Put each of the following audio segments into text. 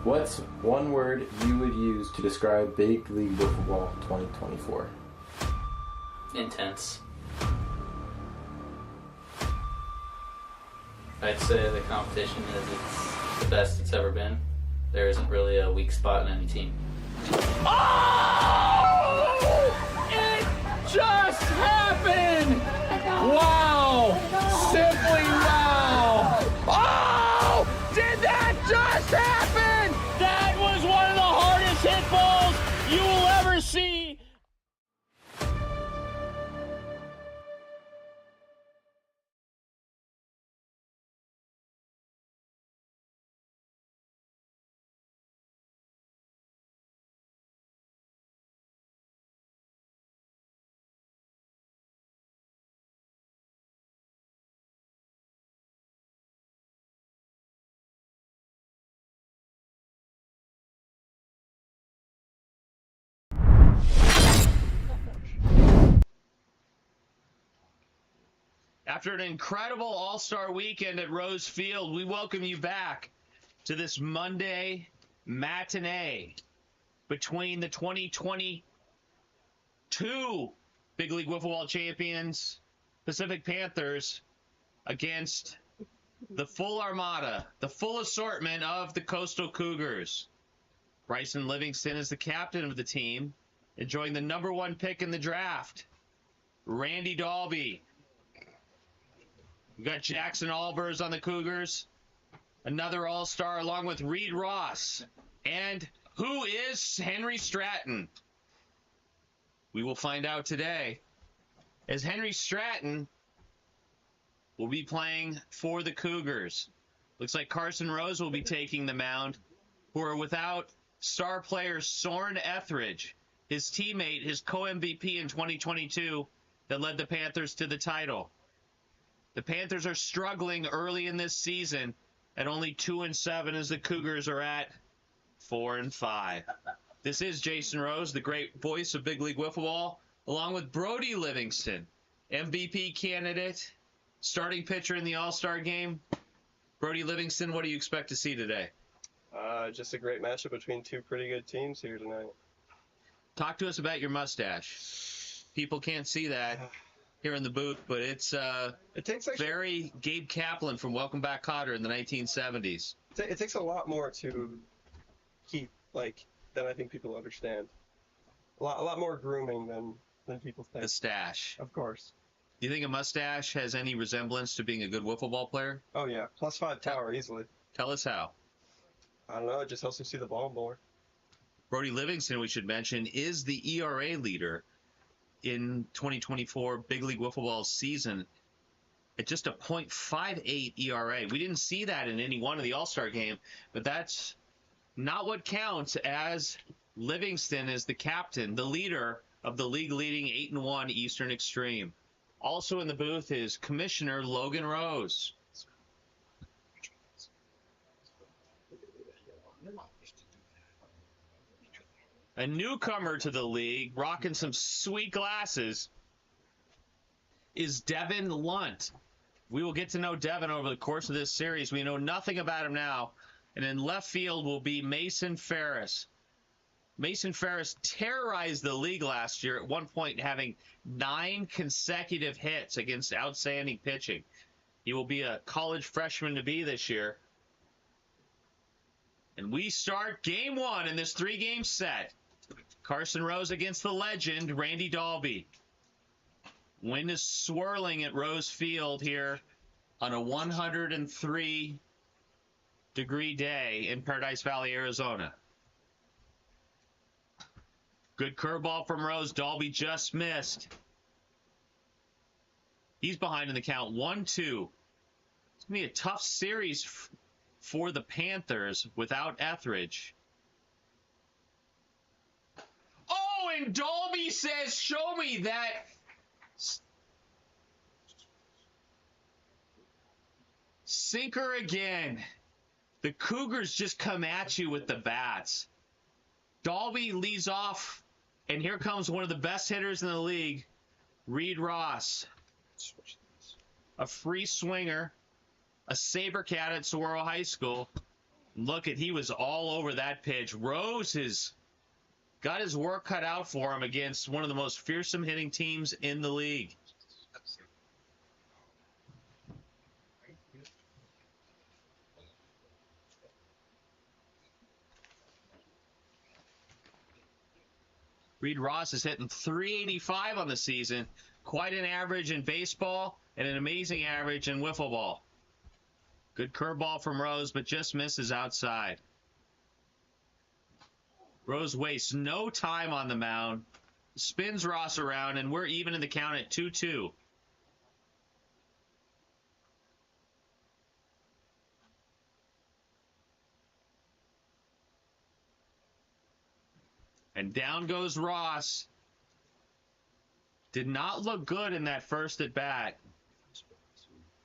What's one word you would use to describe Big League Wiffle Ball 2024? Intense. I'd say the competition is the best it's ever been. There isn't really a weak spot in any team. Oh! It just happened! Wow! Simply wow! Oh! Did that just happen? That was one of the hardest hit balls you will ever see. After an incredible All-Star weekend at Rose Field, we welcome you back to this Monday matinee between the 2022 Big League Wiffle Ball champions, Pacific Panthers, against the full armada, the full assortment of the Coastal Cougars. Bryson Livingston is the captain of the team, enjoying the #1 pick in the draft. Randy Dalby. We got Jackson Albers on the Cougars, another All-Star, along with Reed Ross. And who is Henry Stratton? We will find out today, as Henry Stratton will be playing for the Cougars. Looks like Carson Rose will be taking the mound, who are without star player Soren Etheridge, his teammate, his co-MVP in 2022 that led the Panthers to the title. The Panthers are struggling early in this season at only 2-7, as the Cougars are at 4-5. This is Jason Rose, the great voice of Big League Wiffle Ball, along with Brody Livingston, MVP candidate, starting pitcher in the All-Star game. Brody Livingston, what do you expect to see today? Just a great matchup between two pretty good teams here tonight. Talk to us about your mustache. People can't see that here in the booth, but it's It takes very Gabe Kaplan from Welcome Back, Kotter in the 1970s. it takes a lot more to keep than I think people understand. A lot more grooming than people think. The stash. Of course. Do you think a mustache has any resemblance to being a good wiffle ball player? Oh yeah, +5 power easily. Tell us how. I don't know. It just helps you see the ball more. Brody Livingston, we should mention, is the ERA leader in 2024 Big League Wiffle Ball season at just a .58 ERA. We didn't see that in any one of the All-Star game, but that's not what counts, as Livingston is the captain, the leader of the league-leading 8-1 Eastern Extreme. Also in the booth is Commissioner Logan Rose. A newcomer to the league, rocking some sweet glasses, is Devin Lunt. We will get to know Devin over the course of this series. We know nothing about him now. And in left field will be Mason Farris. Mason Farris terrorized the league last year, at one point having 9 consecutive hits against outstanding pitching. He will be a college freshman to be this year. And we start game 1 in this 3-game set. Carson Rose against the legend, Randy Dalby. Wind is swirling at Rose Field here on a 103-degree day in Paradise Valley, Arizona. Good curveball from Rose. Dalby just missed. He's behind in the count, 1-2. It's going to be a tough series for the Panthers without Etheridge. Oh, and Dalby says, show me that. Sinker again. The Cougars just come at you with the bats. Dalby leads off, and here comes one of the best hitters in the league, Reed Ross. A free swinger, a Sabercat at Saguaro High School. Look at, he was all over that pitch. Rose has got his work cut out for him against one of the most fearsome hitting teams in the league. Reed Ross is hitting .385 on the season. Quite an average in baseball and an amazing average in wiffle ball. Good curveball from Rose, but just misses outside. Rose wastes no time on the mound, spins Ross around, and we're even in the count at 2-2. And down goes Ross. Did not look good in that first at bat.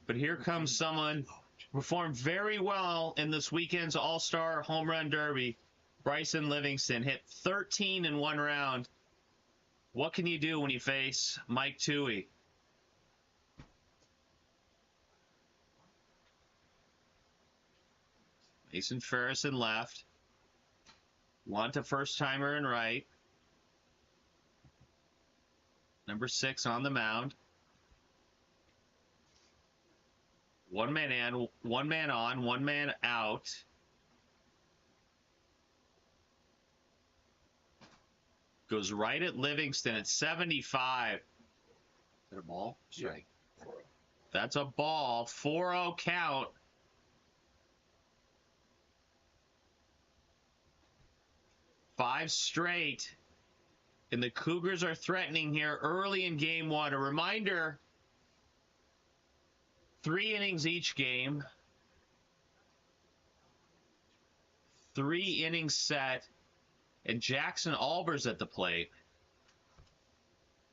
But here comes someone who performed very well in this weekend's All-Star Home Run Derby. Bryson Livingston hit 13 in one round. What can you do when you face Mike Toohey? Mason Farris in left. Wanta first-timer in right. Number 6 on the mound. One man in, one man on, one man out. Goes right at Livingston at 75. Is that a ball? Strike. Yeah. That's a ball. 4-0 count. Five straight. And the Cougars are threatening here early in game one. A reminder, 3 innings each game. 3 innings set. And Jackson Albers at the plate.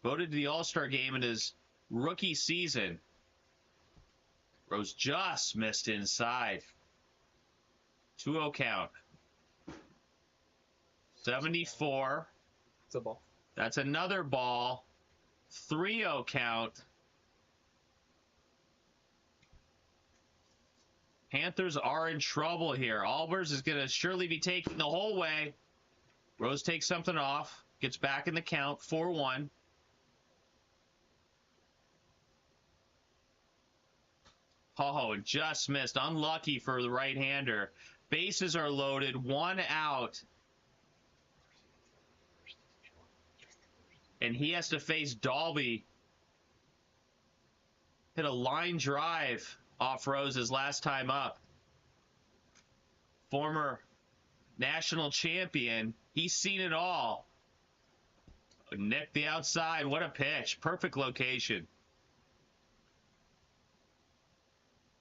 Voted to the All-Star game in his rookie season. Rose just missed inside. 2-0 count. 74. It's a ball. That's another ball. 3-0 count. Panthers are in trouble here. Albers is going to surely be taking the whole way. Rose takes something off. Gets back in the count. 4-1. Oh, it just missed. Unlucky for the right-hander. Bases are loaded. 1 out. And he has to face Dalby. Hit a line drive off Rose's last time up. Former national champion. He's seen it all. Nick the outside. What a pitch. Perfect location.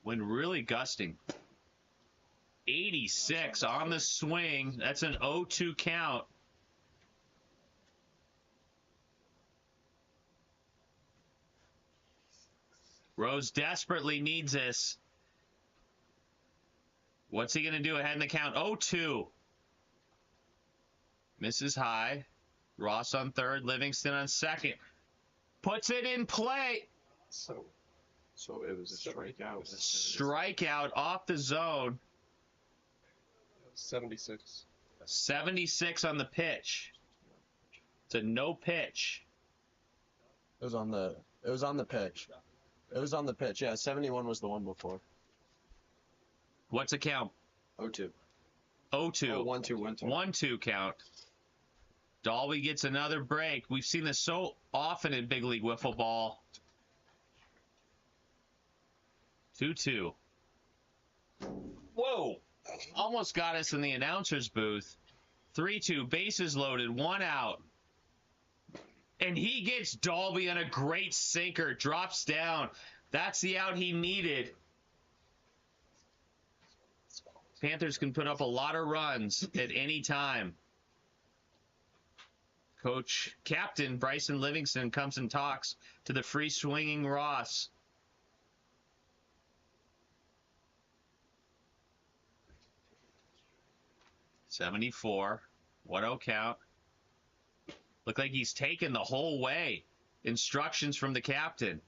Wind really gusting. 86 on the swing. That's an 0-2 count. Rose desperately needs this. What's he going to do ahead in the count? 0-2. Misses high. Ross on third. Livingston on second. Puts it in play. So it was a strikeout. Strikeout off the zone. 76. 76 on the pitch. It's a no pitch. It was on the pitch. It was on the pitch. Yeah, 71 was the one before. What's the count? 0-2. 0-2. Oh, 1-2. 1-2 count. Dalby gets another break. We've seen this so often in big league wiffle ball. 2-2. Whoa! Almost got us in the announcer's booth. 3-2. Bases loaded. 1 out. And he gets Dalby on a great sinker. Drops down. That's the out he needed. Panthers can put up a lot of runs at any time. Captain Bryson Livingston comes and talks to the free swinging Ross. .74. 1-0 count. Look like he's taken the whole way. Instructions from the captain.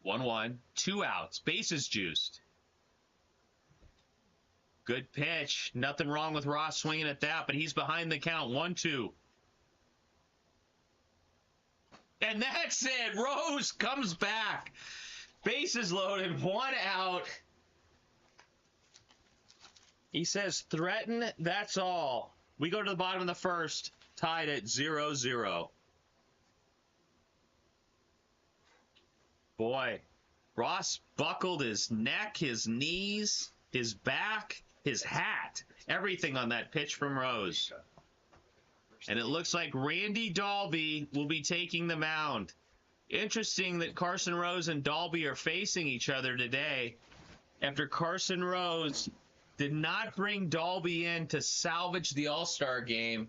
1-1, 2 outs, bases juiced. Good pitch. Nothing wrong with Ross swinging at that, but he's behind the count. 1-2. And that's it. Rose comes back. Bases loaded, 1 out. He says, threaten, that's all. We go to the bottom of the first, tied at 0-0. Boy, Ross buckled his neck, his knees, his back, his hat, everything on that pitch from Rose. And it looks like Randy Dalby will be taking the mound. Interesting that Carson Rose and Dalby are facing each other today after Carson Rose did not bring Dalby in to salvage the All-Star game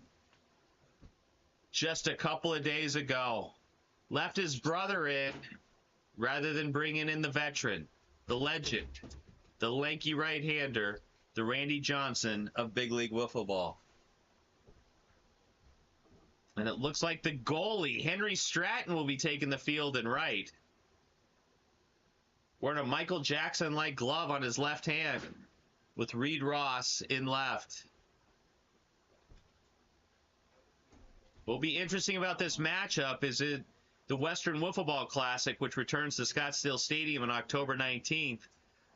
just a couple of days ago. Left his brother in rather than bringing in the veteran, the legend, the lanky right-hander, the Randy Johnson of Big League Wiffle Ball. And it looks like the goalie, Henry Stratton, will be taking the field and right. Wearing a Michael Jackson-like glove on his left hand with Reed Ross in left. What'll be interesting about this matchup is the Western Wiffle Ball Classic, which returns to Scottsdale Stadium on October 19th.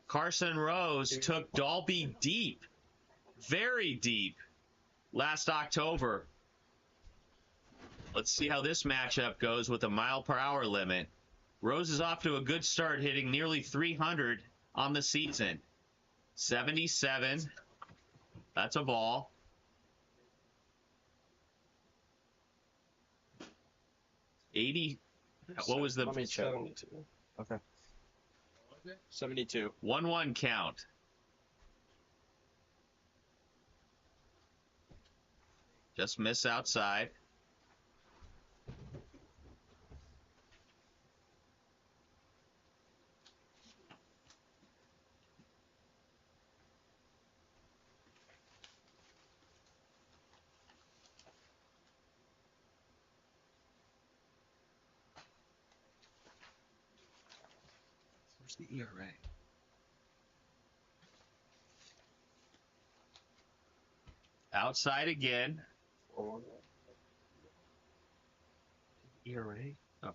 Carson Rose took Dalby deep, very deep, last October. Let's see how this matchup goes with a mile-per-hour limit. Rose is off to a good start, hitting nearly 300 on the season. 77. That's a ball. 80. What was the... Let me check. 72. Okay. 72. 1-1 count. Just miss outside. Where's the ERA? Outside again. ERA? Oh.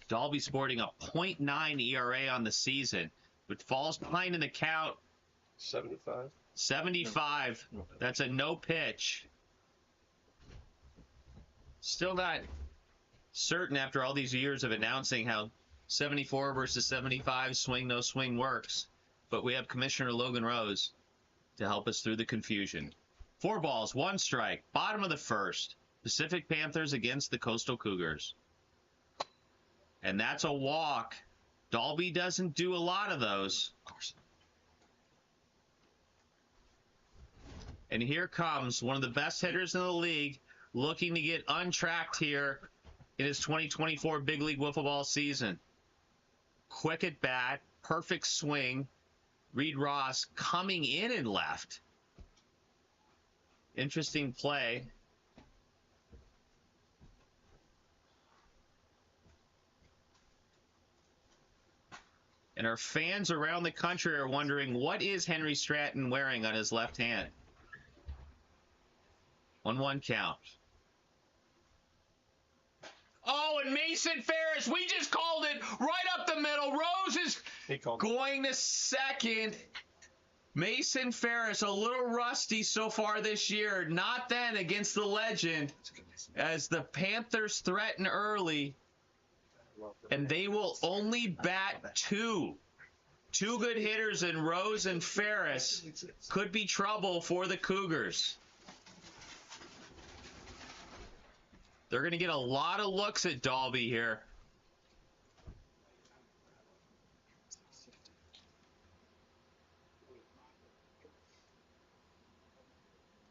Dalby sporting a .9 ERA on the season, but falls behind in the count. 75. 75. That's a no pitch. Still not certain after all these years of announcing how 74 versus 75 swing, no swing works. But we have Commissioner Logan Rose to help us through the confusion. 4 balls, 1 strike, bottom of the first. Pacific Panthers against the Coastal Cougars. And that's a walk. Dalby doesn't do a lot of those. And here comes one of the best hitters in the league, looking to get untracked here in his 2024 Big League Wiffle Ball season. Quick at bat, perfect swing. Reed Ross coming in and left. Interesting play. And our fans around the country are wondering, what is Henry Stratton wearing on his left hand? 1-1 count. Oh, and Mason Farris, we just called it right up the middle. Rose is going to second. Mason Farris, a little rusty so far this year. Not then against the legend, as the Panthers threaten early. And they will only bat 2. 2 good hitters in Rose and Farris. Could be trouble for the Cougars. They're going to get a lot of looks at Dalby here.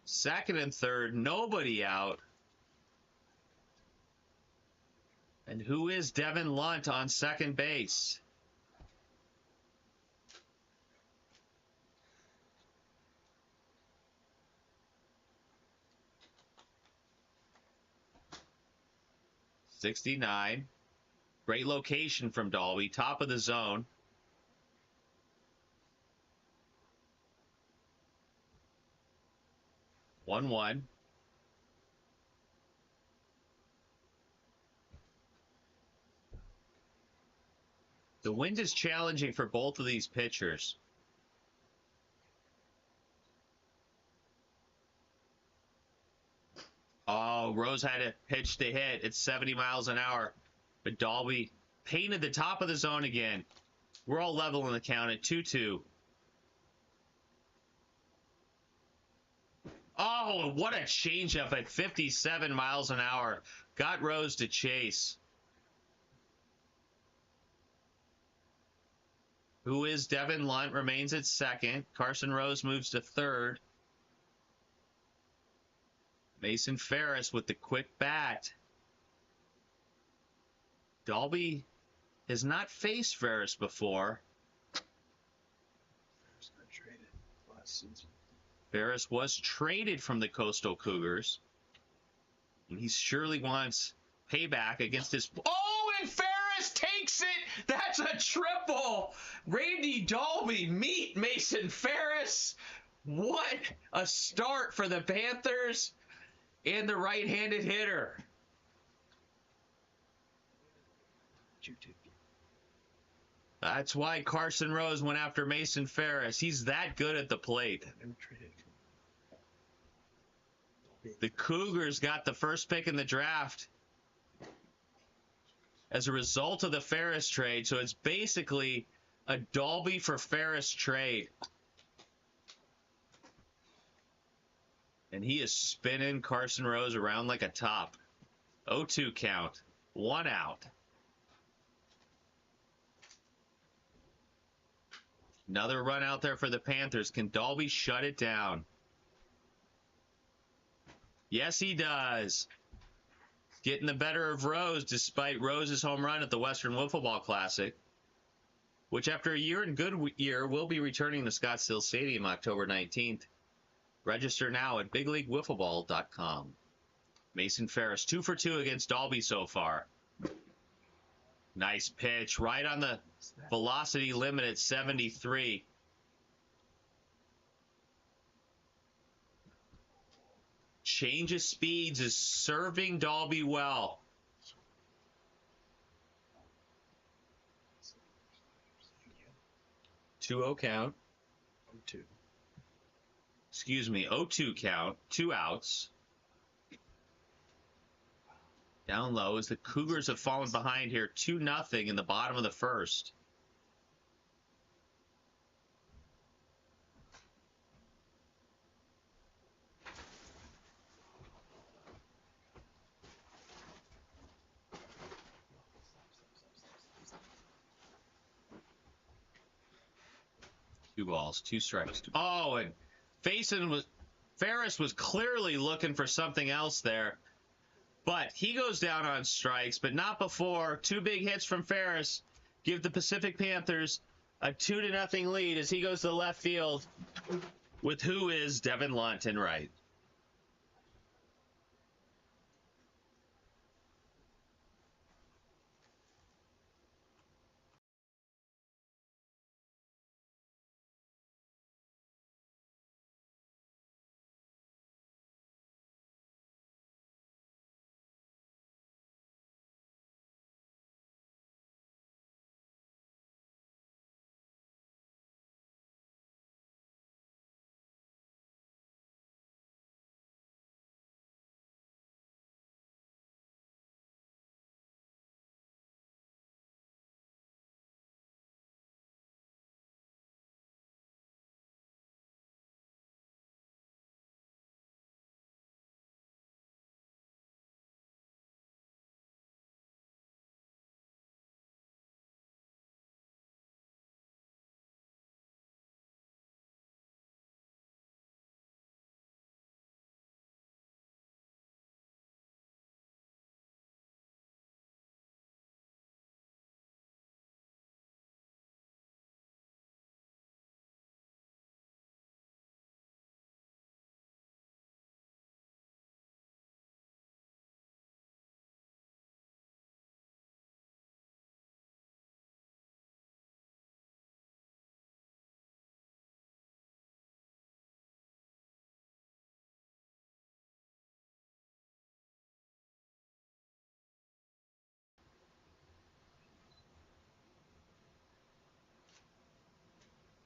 Second and third, nobody out. And who is Devin Lunt on second base? '69. Great location from Dalby, top of the zone. One. The wind is challenging for both of these pitchers. Oh, Rose had to pitch the hit. It's 70 miles an hour. But Dalby painted the top of the zone again. We're all level in the count at 2-2. Oh, what a changeup at 57 miles an hour. Got Rose to chase. Who is Devin Lunt remains at second. Carson Rose moves to third. Mason Farris with the quick bat. Dalby has not faced Farris before. Farris was traded from the Coastal Cougars. And he surely wants payback against his... Oh, and Farris takes it! That's a triple! Randy Dalby meet Mason Farris. What a start for the Panthers and the right-handed hitter. That's why Carson Rose went after Mason Farris. He's that good at the plate. The Cougars got the first pick in the draft as a result of the Farris trade, so it's basically a Dalby for Farris trade. And he is spinning Carson Rose around like a top. 0-2 count. 1 out. Another run out there for the Panthers. Can Dalby shut it down? Yes, he does. Getting the better of Rose despite Rose's home run at the Western Wiffle Ball Classic, which after a year and good year will be returning to Scottsdale Stadium October 19th. Register now at bigleaguewiffleball.com. Mason Farris 2 for 2 against Dalby so far. Nice pitch right on the velocity limit at 73. Change of speeds is serving Dalby well. 2-0 count. 0-2. Excuse me, 0-2 count. 2 outs. Down low as the Cougars have fallen behind here 2-0 in the bottom of the first. Two balls, 2 strikes. Oh, and Farris was clearly looking for something else there. But he goes down on strikes, but not before 2 big hits from Farris give the Pacific Panthers a 2-0 lead as he goes to left field with who is Devin Lunt in right.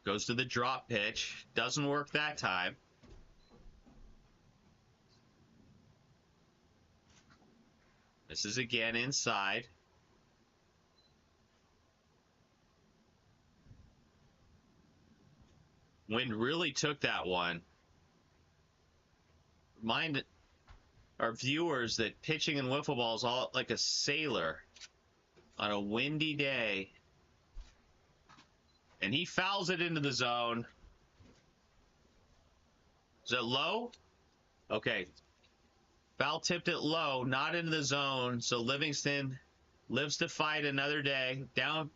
Goes to the drop pitch. Doesn't work that time. This is again inside. Wind really took that one. Remind our viewers that pitching in wiffle ball is all like a sailor on a windy day. And he fouls it into the zone. Is it low? Okay. Foul tipped it low, not into the zone. So Livingston lives to fight another day. Down.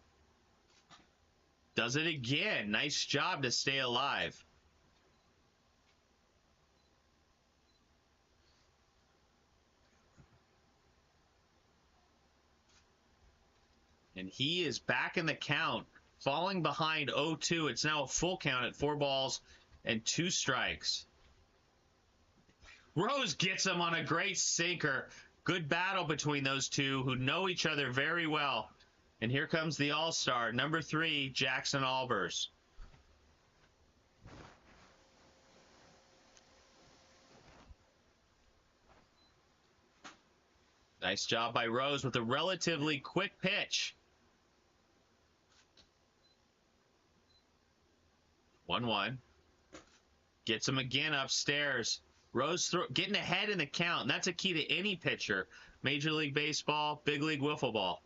Does it again. Nice job to stay alive. And he is back in the count. Falling behind 0-2. It's now a full count at 4 balls and 2 strikes. Rose gets him on a great sinker. Good battle between those two who know each other very well. And here comes the all-star, number 3, Jackson Albers. Nice job by Rose with a relatively quick pitch. 1-1. Gets him again upstairs. Rose getting ahead in the count. And that's a key to any pitcher. Major League Baseball, Big League Wiffle Ball.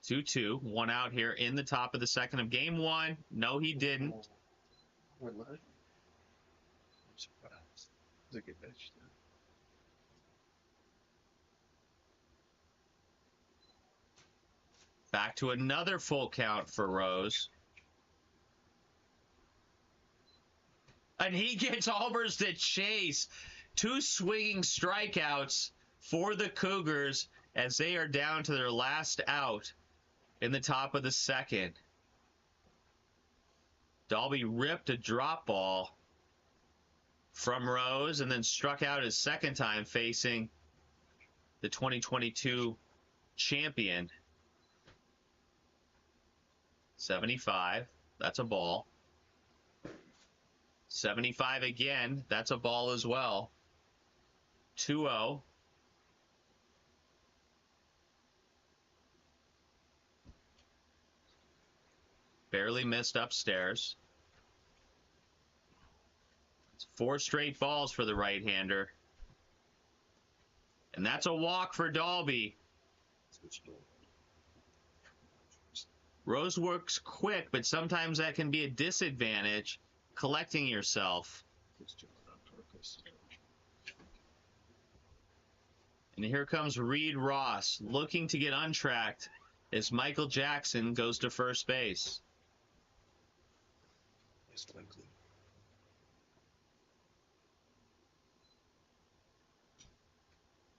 Two, 1 out here in the top of the second of game 1. No, he didn't. I'm surprised. It's a good pitch. Back to another full count for Rose. And he gets Albers to chase. 2 swinging strikeouts for the Cougars as they are down to their last out in the top of the second. Dalby ripped a drop ball from Rose and then struck out his second time facing the 2022 champion. 75, that's a ball. 75 again, that's a ball as well. 2-0. Barely missed upstairs. It's 4 straight balls for the right-hander. And that's a walk for Dalby. Rose works quick, but sometimes that can be a disadvantage, collecting yourself. And here comes Reed Ross, looking to get untracked as Michael Jackson goes to first base.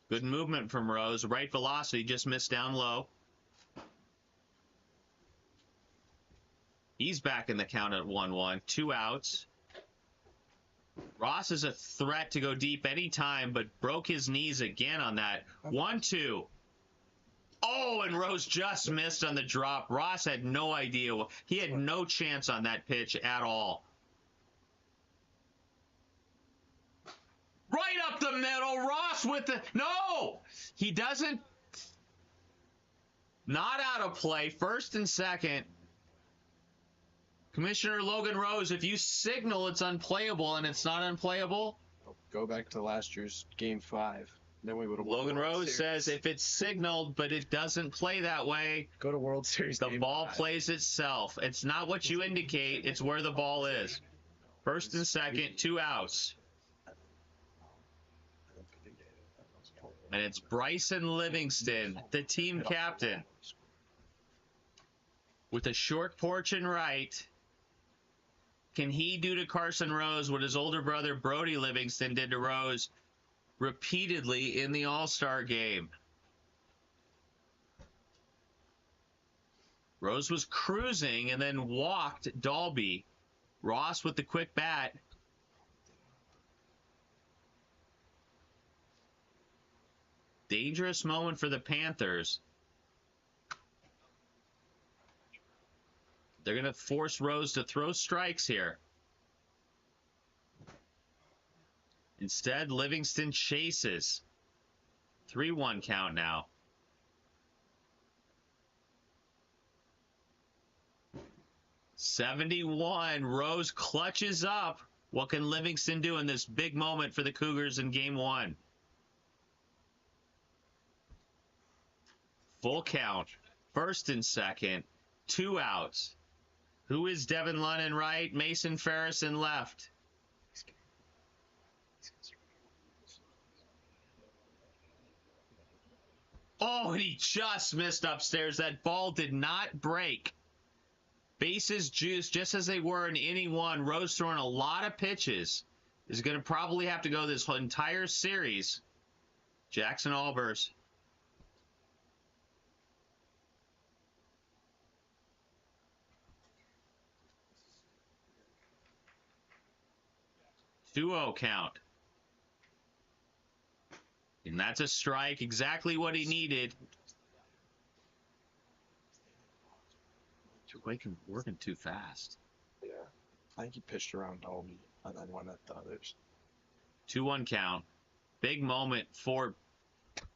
Good movement from Rose. Right velocity, just missed down low. He's back in the count at 1-1. 2 outs. Ross is a threat to go deep anytime, but broke his knees again on that. 1-2. Oh, and Rose just missed on the drop. Ross had no idea. He had no chance on that pitch at all. Right up the middle. Ross with the... No! He doesn't... Not out of play. First and second. Commissioner Logan Rose, if you signal it's unplayable and it's not unplayable... Go back to last year's Game 5. Then we would have Logan Rose says if it's signaled, but it doesn't play that way, go to World Series. The ball plays itself. It's not what you indicate. It's where the ball is. First and second, 2 outs. And it's Bryson Livingston, the team captain. With a short porch and right, can he do to Carson Rose what his older brother Brody Livingston did to Rose repeatedly in the All-Star game? Rose was cruising and then walked Dalby. Ross with the quick bat. dangerous moment for the Panthers. They're going to force Rose to throw strikes here. Instead, Livingston chases. 3-1 count now. .71. Rose clutches up. What can Livingston do in this big moment for the Cougars in game 1? Full count. First and second. 2 outs. Who is Devin Lunn in right? Mason Farris in left. Oh, and he just missed upstairs. That ball did not break. Bases juiced just as they were in inning 1. Rose throwing a lot of pitches. Is going to probably have to go this whole entire series. Jackson Albers. .20 count. And that's a strike. Exactly what he needed. You're working too fast. Yeah. I think he pitched around Dolby and then went at the others. 2-1 count. Big moment for...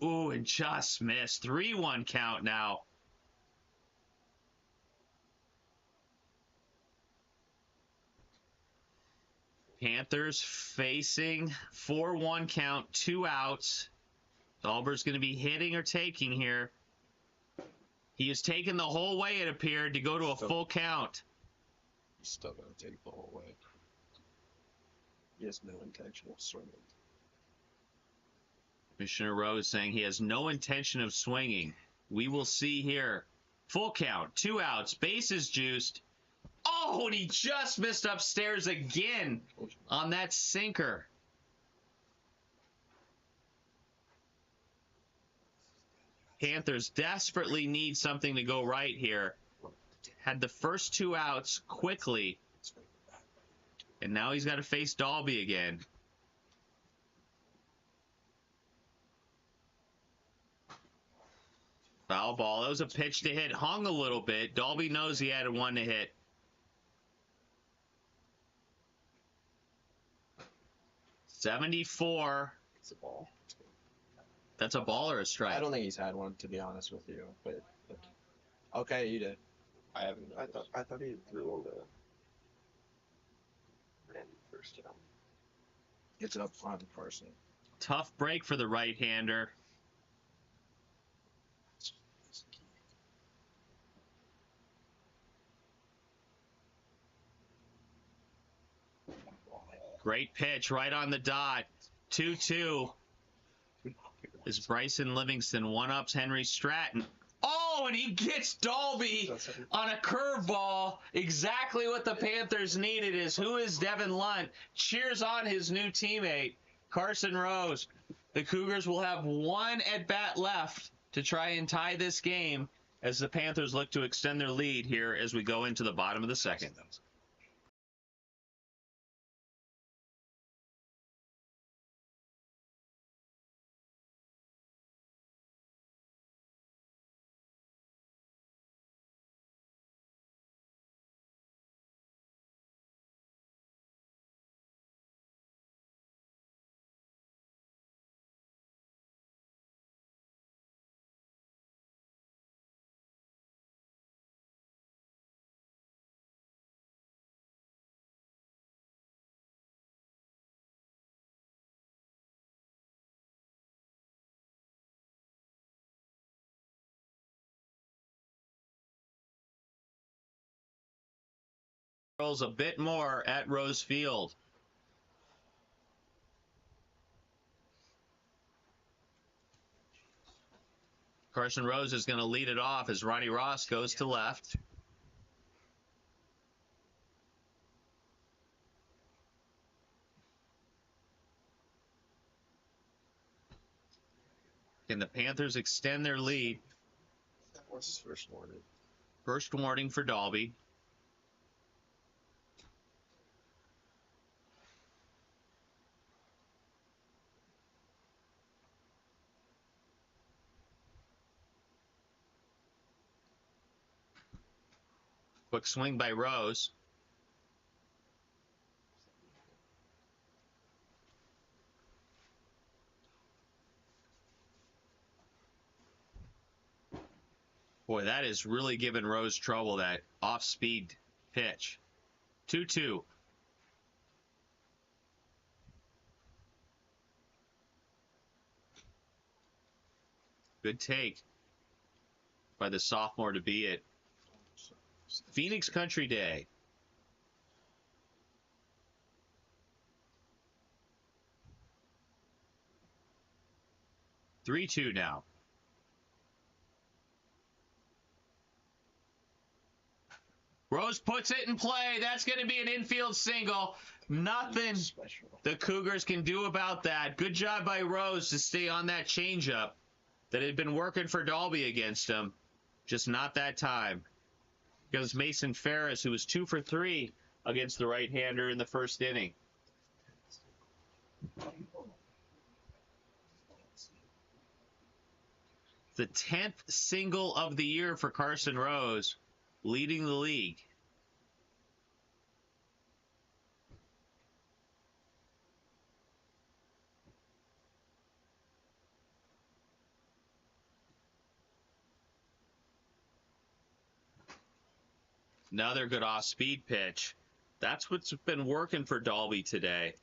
Ooh, and just missed. 3-1 count now. Panthers facing 4-1 count, 2 outs. Albert's going to be hitting or taking here. He has taken the whole way, it appeared, to go to a full count. He's still going to take the whole way. He has no intention of swinging. Commissioner Rose saying he has no intention of swinging. We will see here. Full count, 2 outs, bases juiced. Oh, and he just missed upstairs again on that sinker. Panthers desperately need something to go right here. Had the first 2 outs quickly. And now he's got to face Dalby again. Foul ball. That was a pitch to hit. Hung a little bit. Dalby knows he had one to hit. .74. It's a ball. That's a ball or a strike? I don't think he's had one, to be honest with you. But okay, you did. I haven't. I thought he threw into Randy first down. It's up front person. Tough break for the right-hander. Great pitch right on the dot. 2-2. As Bryson Livingston one-ups Henry Stratton. Oh, and he gets Dalby on a curveball. Exactly what the Panthers needed is who is Devin Lunt. Cheers on his new teammate, Carson Rose. The Cougars will have 1 at-bat left to try and tie this game as the Panthers look to extend their lead here as we go into the bottom of the second. A bit more at Rose Field. Carson Rose is going to lead it off as Ronnie Ross goes to left. Can the Panthers extend their lead? What's his first warning? First warning for Dalby. Quick swing by Rose. Boy, that is really giving Rose trouble, that off-speed pitch. 2-2. Good take by the sophomore to be it. Phoenix Country Day. Three-two now. Rose puts it in play. That's going to be an infield single. Nothing the Cougars can do about that. Good job by Rose to stay on that changeup that had been working for Dalby against him. Just not that time. Because Mason Farris, who was 2 for 3 against the right-hander in the first inning. The 10th single of the year for Carson Rose, leading the league. Another good off-speed pitch. That's what's been working for Dalby today.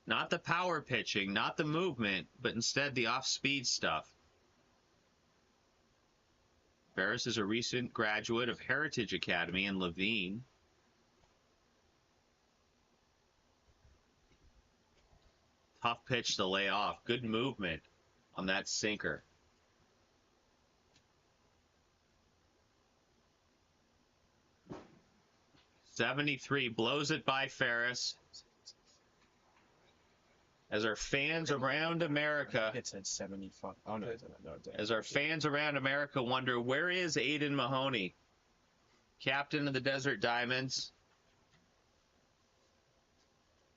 Not the power pitching, not the movement, but instead the off-speed stuff. Farris is a recent graduate of Heritage Academy in Levine. Tough pitch to lay off. Good movement on that sinker. .73 blows it by Farris. As our fans around America, It said 75. Oh no, no. as our fans around America wonder, where is Aiden Mahoney, captain of the Desert Diamonds?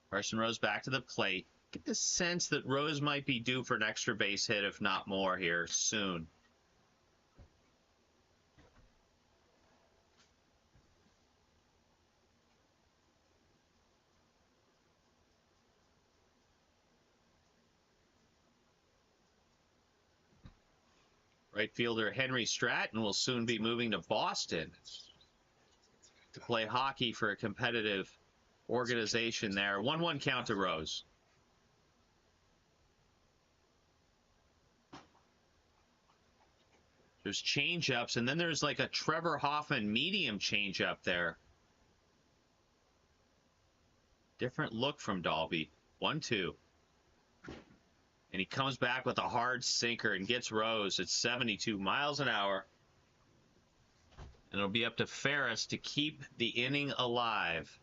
Carson Rose back to the plate. Get the sense that Rose might be due for an extra base hit, if not more, here soon. Right fielder Henry Stratton will soon be moving to Boston to play hockey for a competitive organization there. 1-1 count to Rose. There's change-ups, and then there's like a Trevor Hoffman medium change-up there. Different look from Dalby. 1-2. And he comes back with a hard sinker and gets Rose at 72 miles an hour. And it'll be up to Farris to keep the inning alive.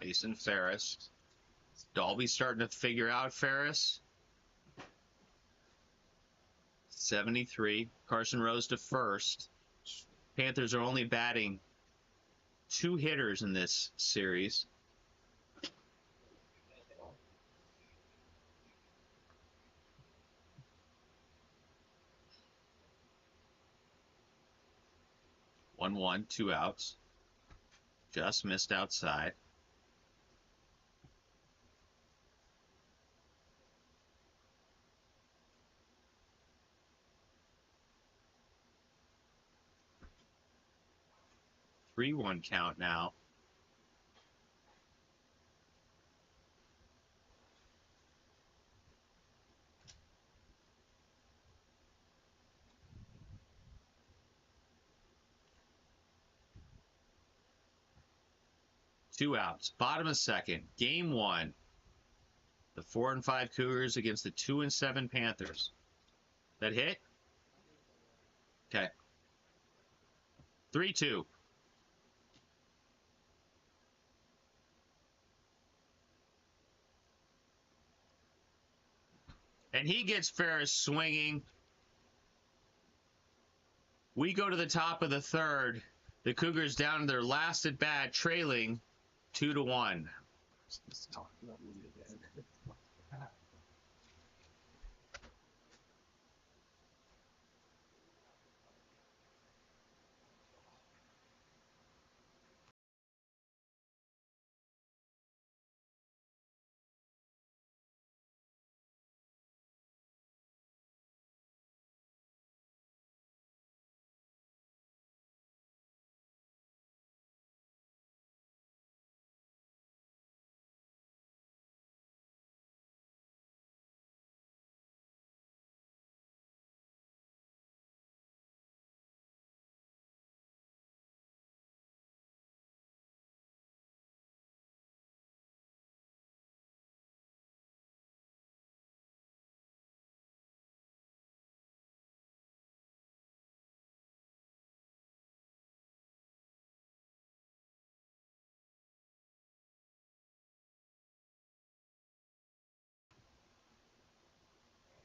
Mason Farris. Dalby's starting to figure out Farris. 73. Carson Rose to first. Panthers are only batting 2 hitters in this series. One, 2 outs. Just missed outside. Three-one count now. Two outs. Bottom of second. Game 1. The 4-5 Cougars against the 2-7 Panthers. That hit? Okay. 3-2. And he gets Farris swinging. We go to the top of the third. The Cougars down to their last at bat, trailing 2-1.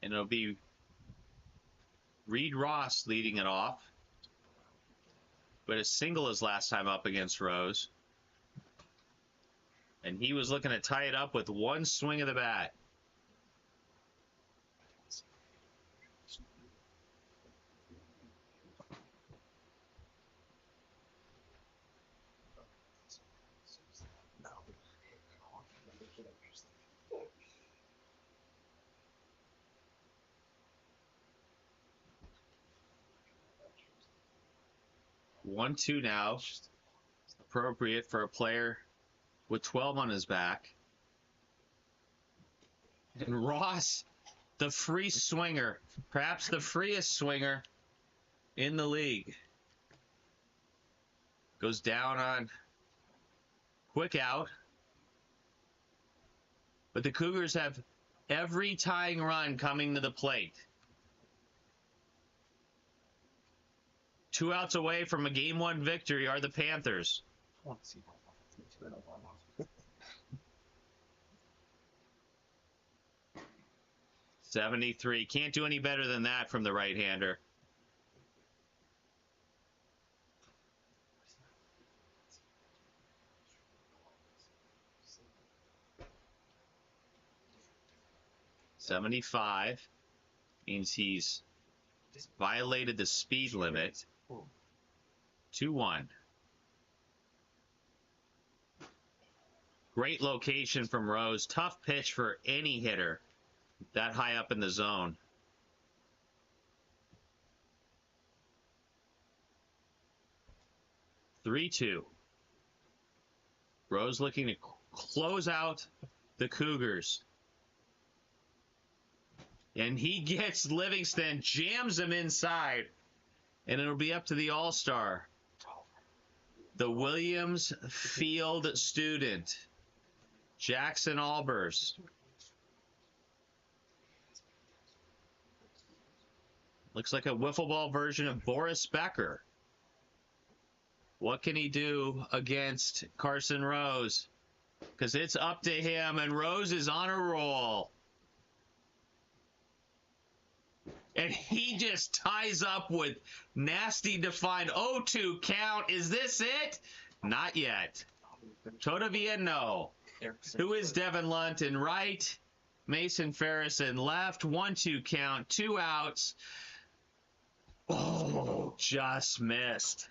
And it'll be Reed Ross leading it off. But a single his last time up against Rose. And he was looking to tie it up with one swing of the bat. One, two now. Appropriate for a player with 12 on his back. And Ross, the free swinger, perhaps the freest swinger in the league, goes down on quick out. But the Cougars have every tying run coming to the plate. 2 outs away from a Game 1 victory are the Panthers. 73. Can't do any better than that from the right-hander. .75 means he's violated the speed limit. 2-1. Great location from Rose. Tough pitch for any hitter that high up in the zone. .32. Rose looking to close out the Cougars. And he gets Livingston, jams him inside, and it'll be up to the All-Star, the Williams Field student, Jackson Albers. Looks like a wiffle ball version of Boris Becker. What can he do against Carson Rose? Because it's up to him, and Rose is on a roll. And he just ties up with nasty defined 0-2 count. Is this it? Not yet. Todavía no. Who is Devin Lunt in right? Mason Farris in left. 1-2 count. 2 outs. Oh, just missed.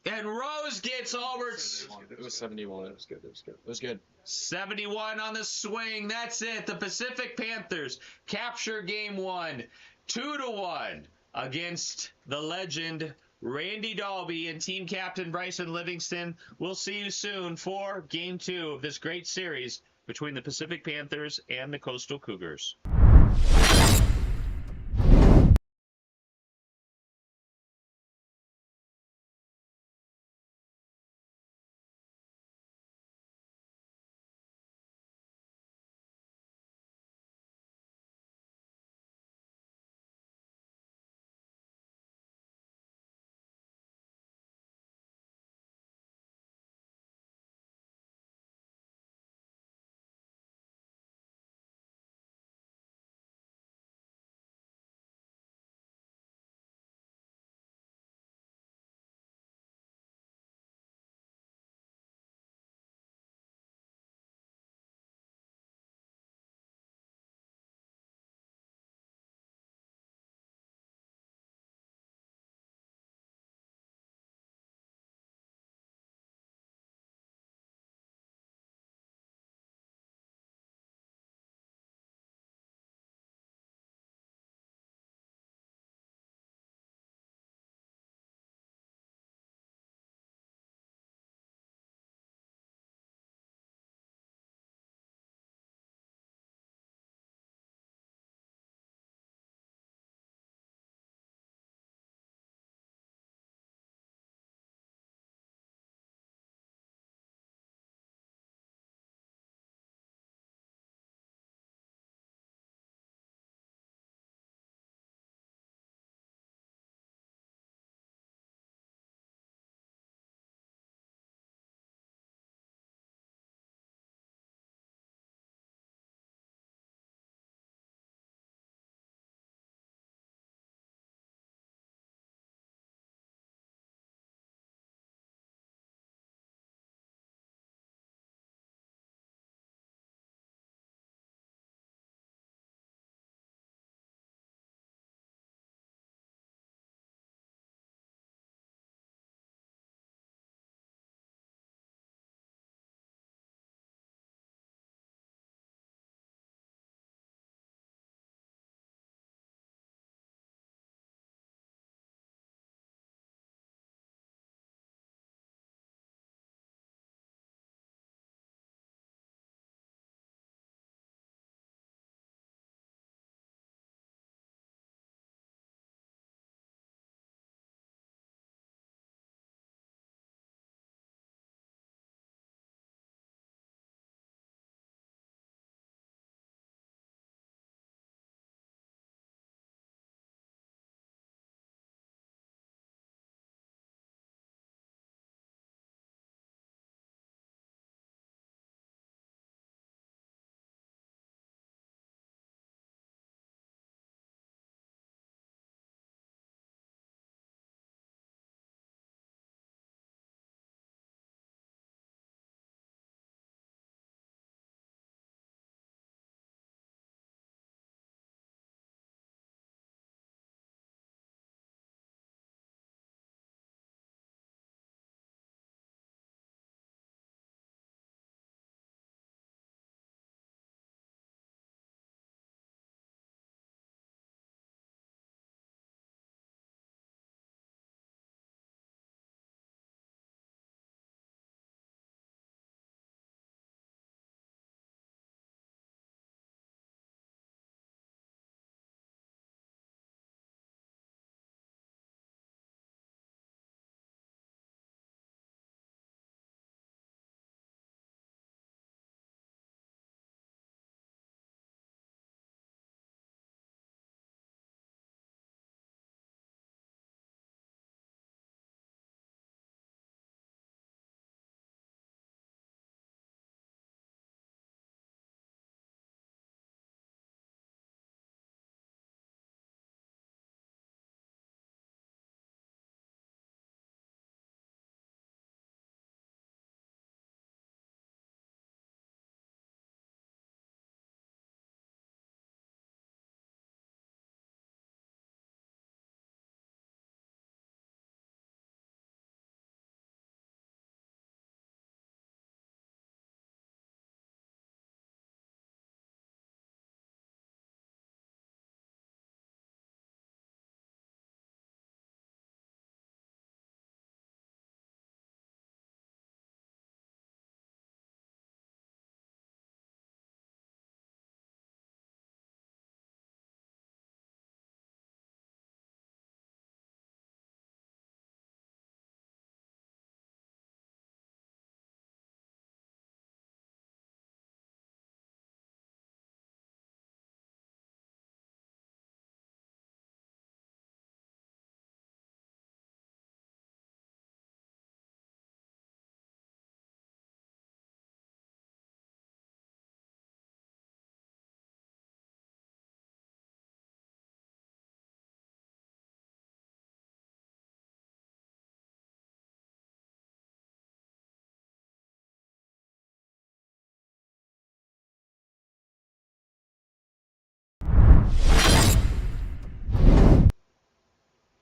And Rose gets Albert's. It was 71. It was good. It was good. It was good. 71 on the swing. That's it. The Pacific Panthers capture Game 1, 2-1 against the legend Randy Dalby and team captain Bryson Livingston. We'll see you soon for Game 2 of this great series between the Pacific Panthers and the Coastal Cougars.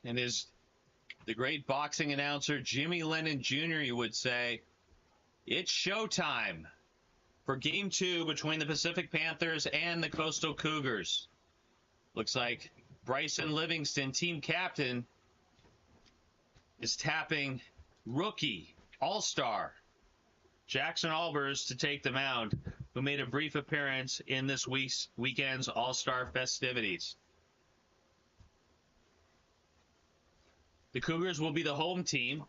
And as the great boxing announcer Jimmy Lennon Jr. would say, it's showtime for Game 2 between the Pacific Panthers and the Coastal Cougars. Looks like Bryson Livingston, team captain, is tapping rookie, all-star Jackson Albers to take the mound, who made a brief appearance in this weekend's all-star festivities. The Cougars will be the home team.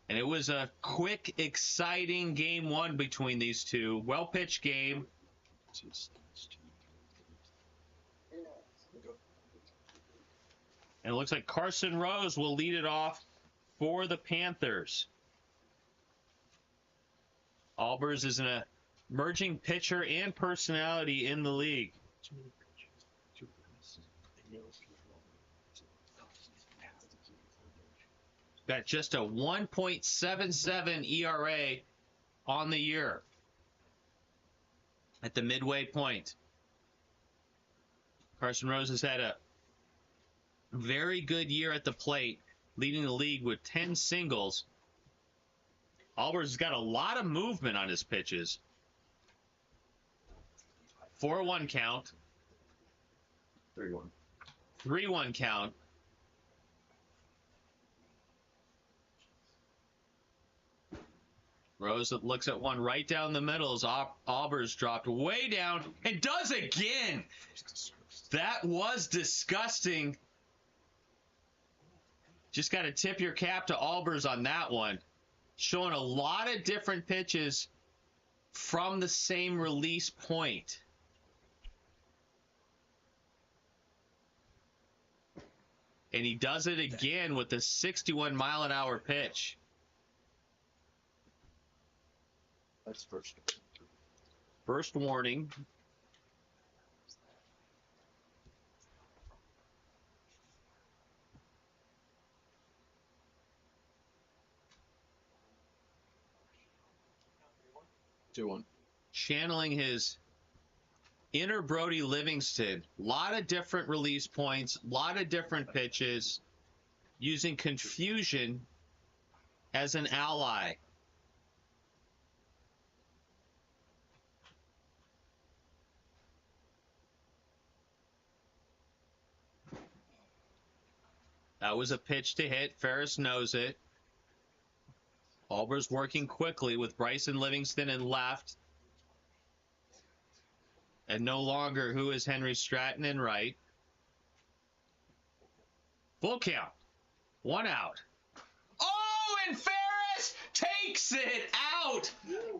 And it was a quick, exciting Game 1 between these two. Well-pitched game. And it looks like Carson Rose will lead it off for the Panthers. Albers is an emerging pitcher and personality in the league. Got just a 1.77 ERA on the year at the midway point. Carson Rose has had a very good year at the plate, leading the league with 10 singles. Albers has got a lot of movement on his pitches. 4-1 count. 3-1. 3-1 count. Rose looks at one right down the middle as Albers dropped way down and does again. That was disgusting. Just got to tip your cap to Albers on that one. Showing a lot of different pitches from the same release point. And he does it again with the 61-mile-an-hour pitch. That's first. First warning. Two-one. Channeling his inner Brody Livingston. A lot of different release points, a lot of different pitches, using confusion as an ally. That was a pitch to hit. Farris knows it. Albers working quickly with Bryson Livingston in left. And no longer who is Henry Stratton in right. Full count. 1 out. Oh, and Farris takes it out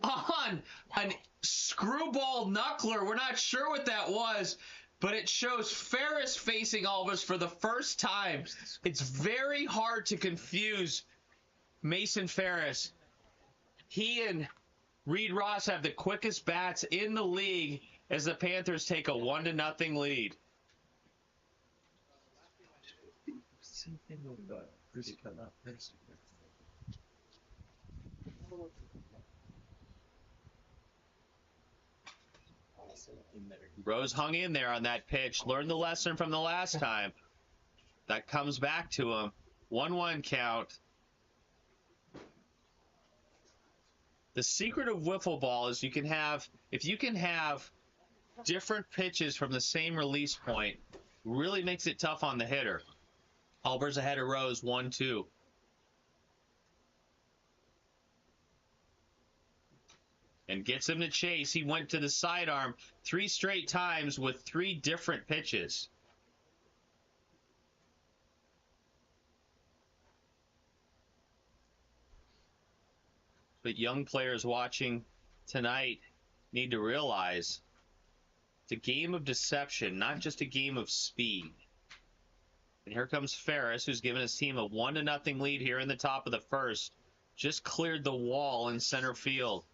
on an screwball knuckler. We're not sure what that was, but it shows Farris facing Albers for the first time. It's very hard to confuse Mason Farris. He and Reed Ross have the quickest bats in the league as the Panthers take a 1-0 lead. Rose hung in there on that pitch, learned the lesson from the last time. That comes back to him. 1-1 count. The secret of wiffle ball is if you can have different pitches from the same release point, really makes it tough on the hitter. Albers ahead of Rose, 1-2. And gets him to chase. He went to the sidearm 3 straight times with 3 different pitches. But young players watching tonight need to realize it's a game of deception, not just a game of speed. And here comes Farris, who's given his team a 1-0 lead here in the top of the first. Just cleared the wall in center field.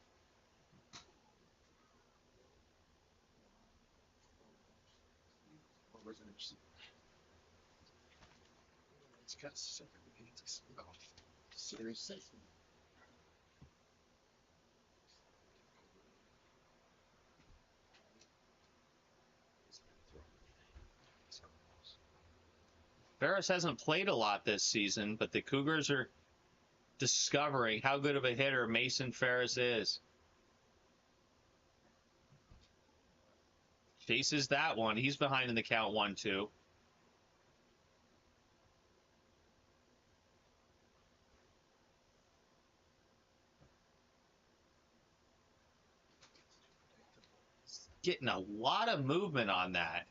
Farris hasn't played a lot this season, but the Cougars are discovering how good of a hitter Mason Farris is. Chases that one. He's behind in the count 1-2. Getting a lot of movement on that.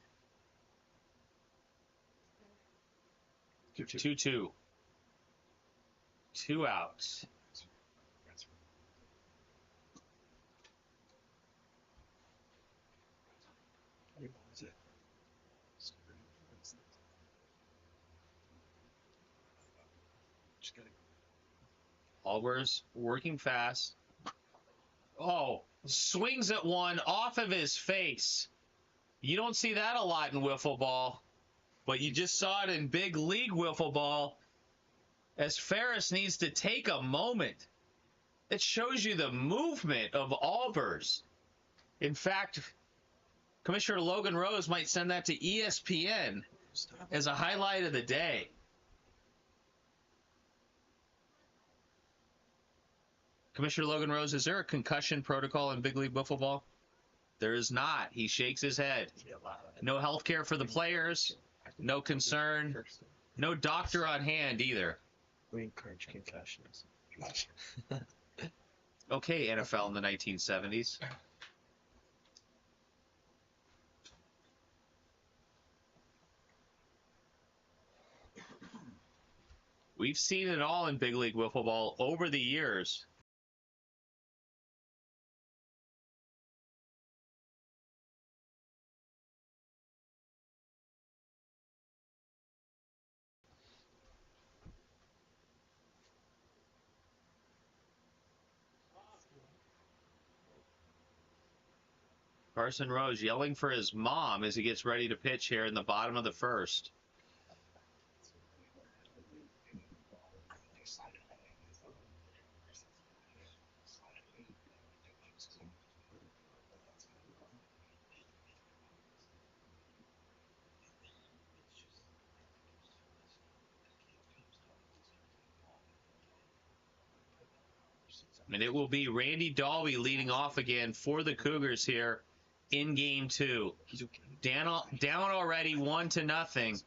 2-2. 2 outs. Albers working fast. Oh, swings at one off of his face. You don't see that a lot in wiffle ball, but you just saw it in big league wiffle ball, as Farris needs to take a moment. It shows you the movement of Albers. In fact, Commissioner Logan Rose might send that to ESPN as a highlight of the day. Commissioner Logan Rose, is there a concussion protocol in big league wiffle ball? There is not. He shakes his head. No health care for the players. No concern. No doctor on hand either. We encourage concussions. Okay, NFL in the 1970s. We've seen it all in big league wiffle ball over the years. Carson Rose yelling for his mom as he gets ready to pitch here in the bottom of the first. And it will be Randy Dalby leading off again for the Cougars here in game 2. Down already 1-0.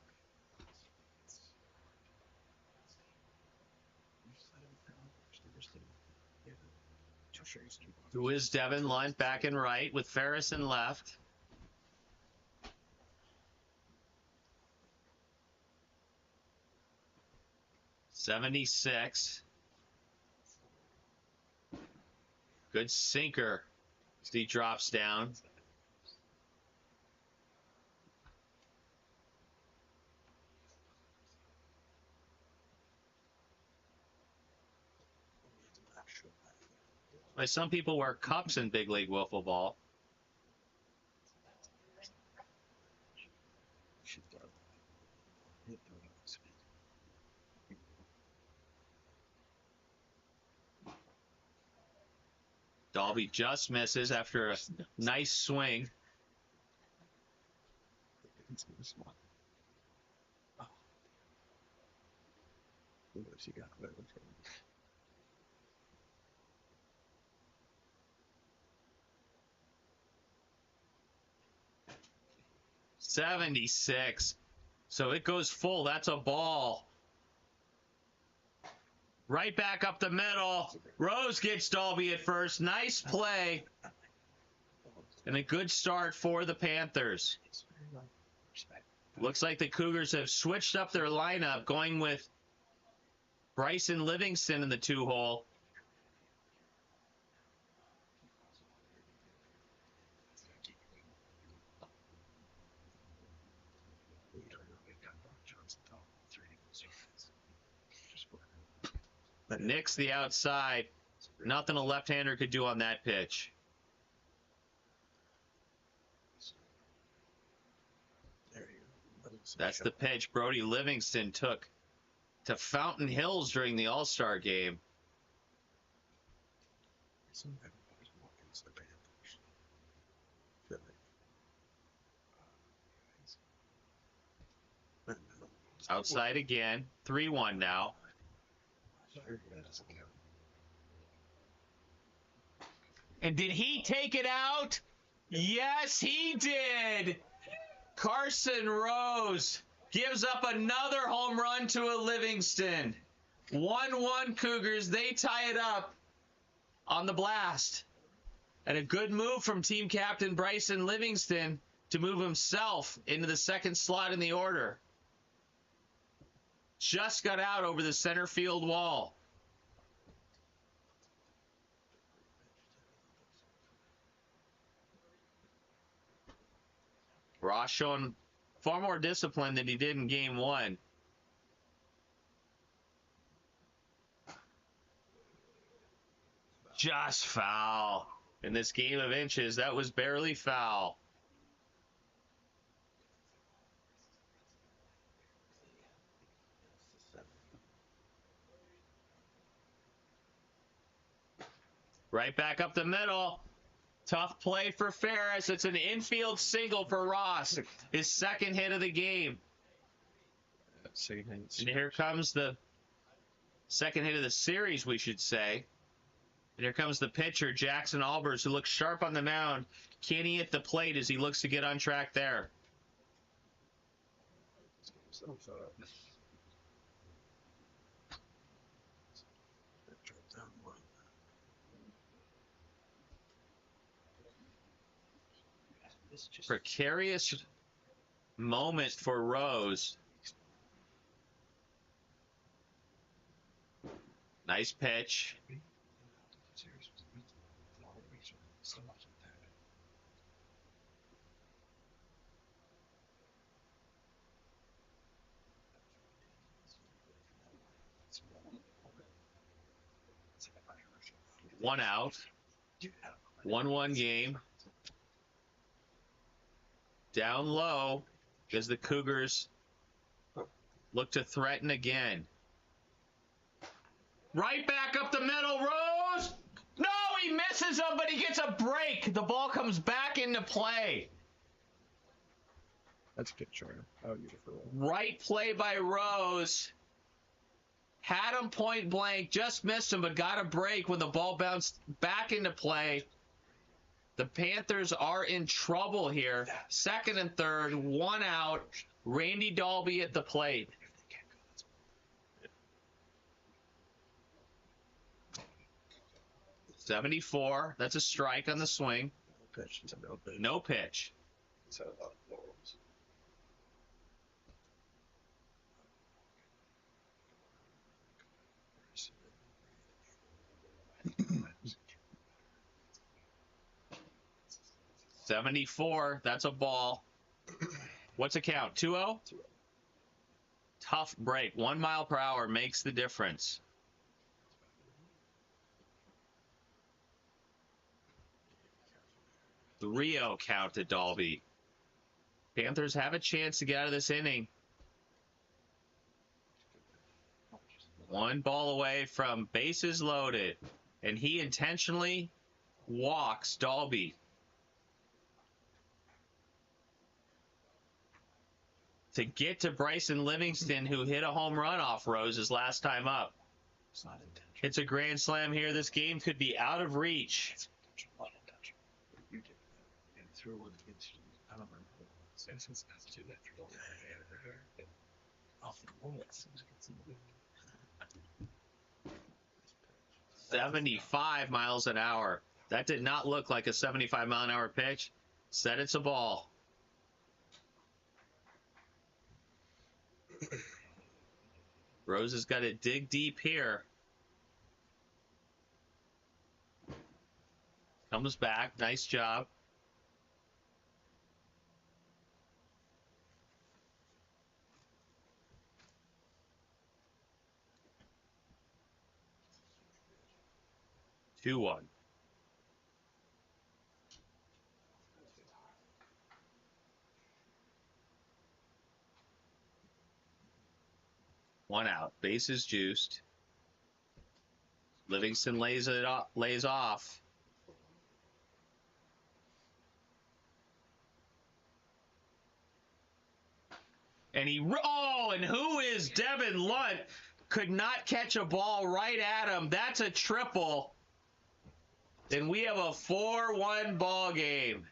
Who is Devin Lunt back and right with Farris in left. '76. Good sinker as he drops down. Like some people wear cups in big league wiffle ball. Dalby just misses after a nice swing. '76. So it goes full. That's a ball. Right back up the middle. Rose gets Dalby at first. Nice play. And a good start for the Panthers. Looks like the Cougars have switched up their lineup, going with Bryson Livingston in the 2-hole. Nix the outside. Nothing a left-hander could do on that pitch. That's the pitch Brody Livingston took to Fountain Hills during the All-Star game. Outside again. 3-1 now. And did he take it out? Yes, he did. Carson Rose gives up another home run to a Livingston. 1-1 Cougars. They tie it up on the blast. And a good move from team captain Bryson Livingston to move himself into the second slot in the order. Just got out over the center field wall. Ross showing far more discipline than he did in game 1. Just foul. In this game of inches, that was barely foul. Right back up the middle. Tough play for Farris. It's an infield single for Ross. His second hit of the game. And here comes the second hit of the series, we should say. And here comes the pitcher, Jackson Albers, who looks sharp on the mound. Can he hit the plate as he looks to get on track there? Precarious moment for Rose. Nice pitch. One out. 1-1 game. Down low as the Cougars look to threaten again. Right back up the middle, Rose! No, he misses him, but he gets a break. The ball comes back into play. That's a good short. Oh, beautiful. Right play by Rose. Had him point blank, just missed him, but got a break when the ball bounced back into play. The Panthers are in trouble here. Second and third, 1 out. Randy Dalby at the plate. .74. That's a strike on the swing. No pitch. .74. That's a ball. What's the count? 2-0? Tough break. 1 mile per hour makes the difference. The 3-0 count to Dalby. Panthers have a chance to get out of this inning. 1 ball away from bases loaded. And he intentionally walks Dalby. To get to Bryson Livingston, who hit a home run off Rose's last time up. It's a grand slam here. This game could be out of reach. .75 miles an hour. That did not look like a 75-mile-an-hour pitch. Said it's a ball. Rose has got to dig deep here. Comes back. Nice job. Two one. One out. Bases juiced. Livingston lays off. And and who is Devin Lunt? Could not catch a ball right at him. That's a triple. Then we have a 4-1 ball game.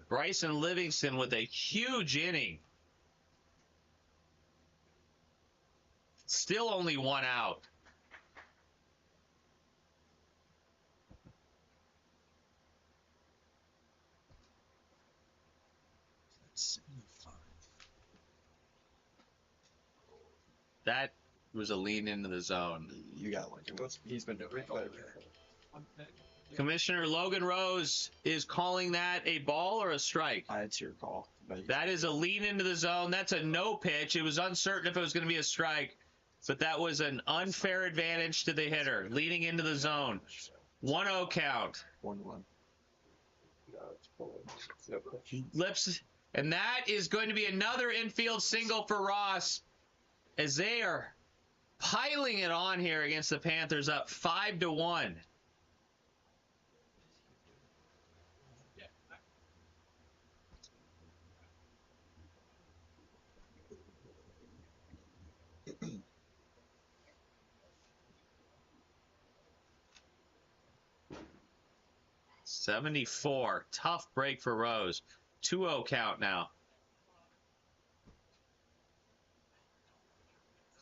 Bryson Livingston with a huge inning. Still only one out. That was a lean into the zone. You got one. He's been doing it. Commissioner Logan Rose is calling that a ball or a strike? It's your call. That is a lean into the zone. That's a no pitch. It was uncertain if it was going to be a strike, but that was an unfair advantage to the hitter, leading into the zone. 1-0 count. 1-1. No, it's full. It's no pitch. Lips, and that is going to be another infield single for Ross, as they are piling it on here against the Panthers, up 5-1. '74. Tough break for Rose. 2-0 count now.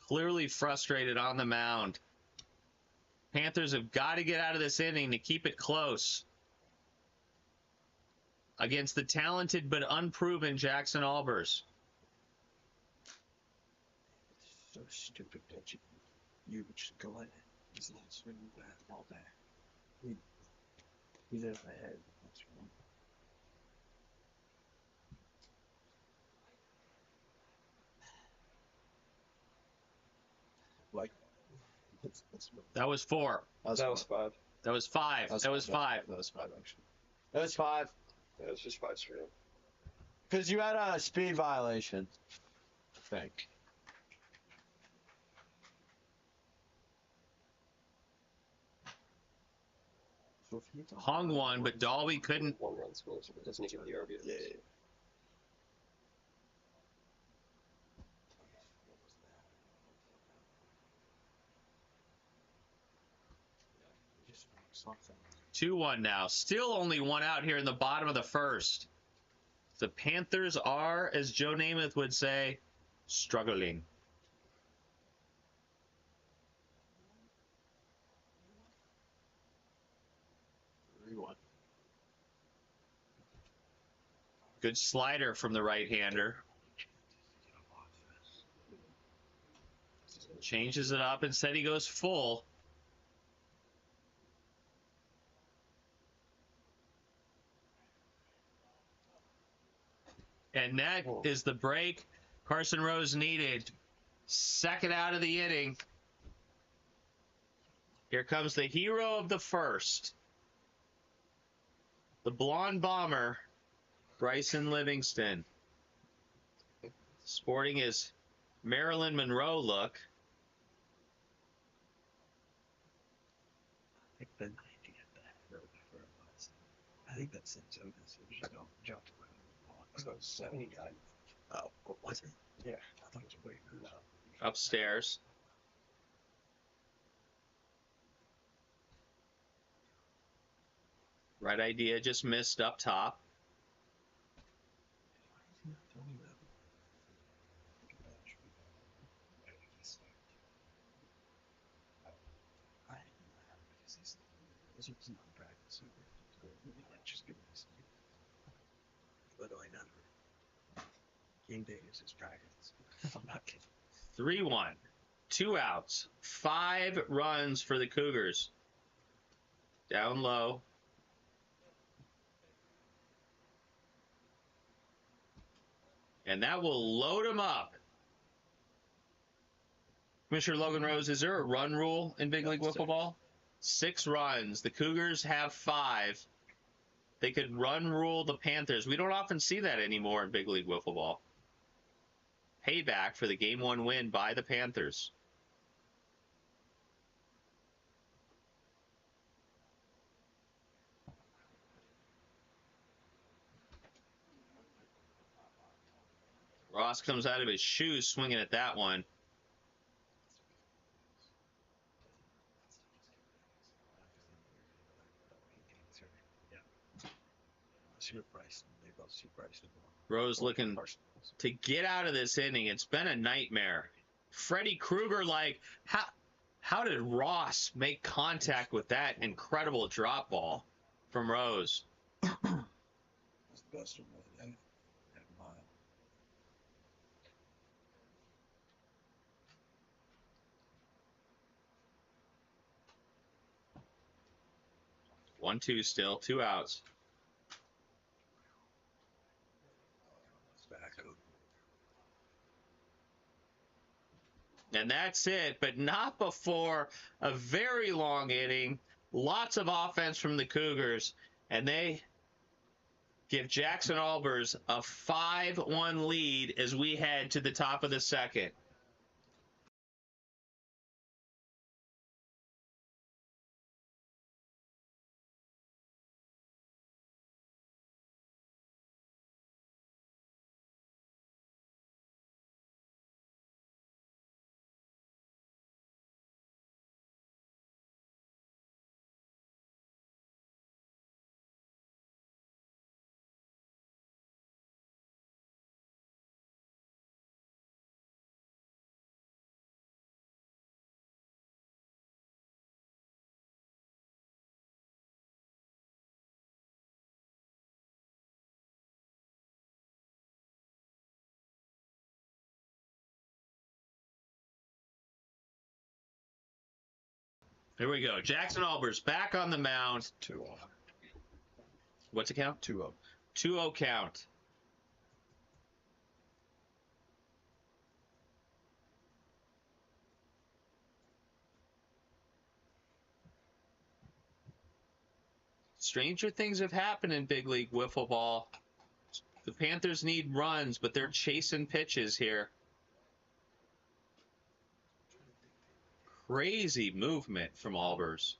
Clearly frustrated on the mound. Panthers have got to get out of this inning to keep it close against the talented but unproven Jackson Albers. So stupid that you would just go in. He's not swinging that all day. He's in my head. That's wrong. Like, That was 4. That was 5. That was 5. That was 5. That was 5, actually. That was 5. Yeah, it's just 5 straight up. Because you had a speed violation. I think. Hung one, but Dalby couldn't. 1 run scores, but doesn't give the RBIs. Yeah. Just 2-1 now. Still only one out here in the bottom of the first. The Panthers are, as Joe Namath would say, struggling. Good slider from the right-hander. Changes it up. Instead, he goes full. And that is the break Carson Rose needed. Second out of the inning. Here comes the hero of the first. The blonde bomber, Bryson Livingston. Sporting his Marilyn Monroe look. I think that sends a message. Don't jump around. So 79. Oh, what was it? Yeah, I thought it was way no. Upstairs. Right idea, just missed up top. Literally never. Game day is his practice. I'm not kidding. 3-1. 2 outs. 5 runs for the Cougars. Down low. And that will load him up. Commissioner Logan Rose, is there a run rule in Big League Wiffle Ball? 6 runs. The Cougars have 5. They could run rule the Panthers. We don't often see that anymore in Big League Wiffle Ball. Payback for the Game 1 win by the Panthers. Ross comes out of his shoes swinging at that one. Super Bryson. They both see Bryson. Rose looking to get out of this inning. It's been a nightmare. Freddie Krueger, like, how did Ross make contact with that incredible drop ball from Rose? It's the best one that mile. 1-2 still, 2 outs. And that's it, but not before a very long inning. Lots of offense from the Cougars, and they give Jackson Albers a 5-1 lead as we head to the top of the second. Here we go. Jackson Albers back on the mound. 2-0. What's the count? 2-0. 2-0 count. Stranger things have happened in big league wiffle ball. The Panthers need runs, but they're chasing pitches here. Crazy movement from Albers.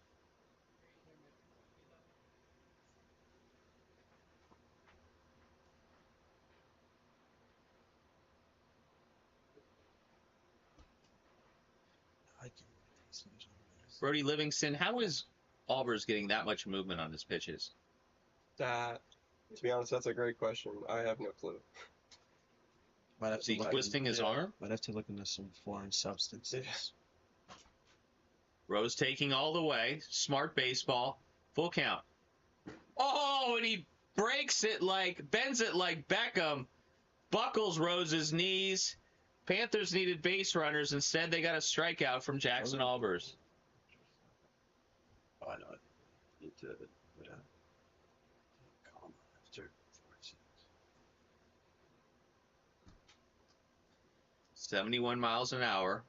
Brody Livingston, how is Albers getting that much movement on his pitches? To be honest, that's a great question. I have no clue. Might have Is he to look twisting his arm? Might have to look into some foreign substances. Rose taking all the way. Smart baseball. Full count. Oh, and he breaks it bends it like Beckham. Buckles Rose's knees. Panthers needed base runners. Instead, they got a strikeout from Jackson Albers. Oh, I know it. Need to put a comma after 46. 71 miles an hour.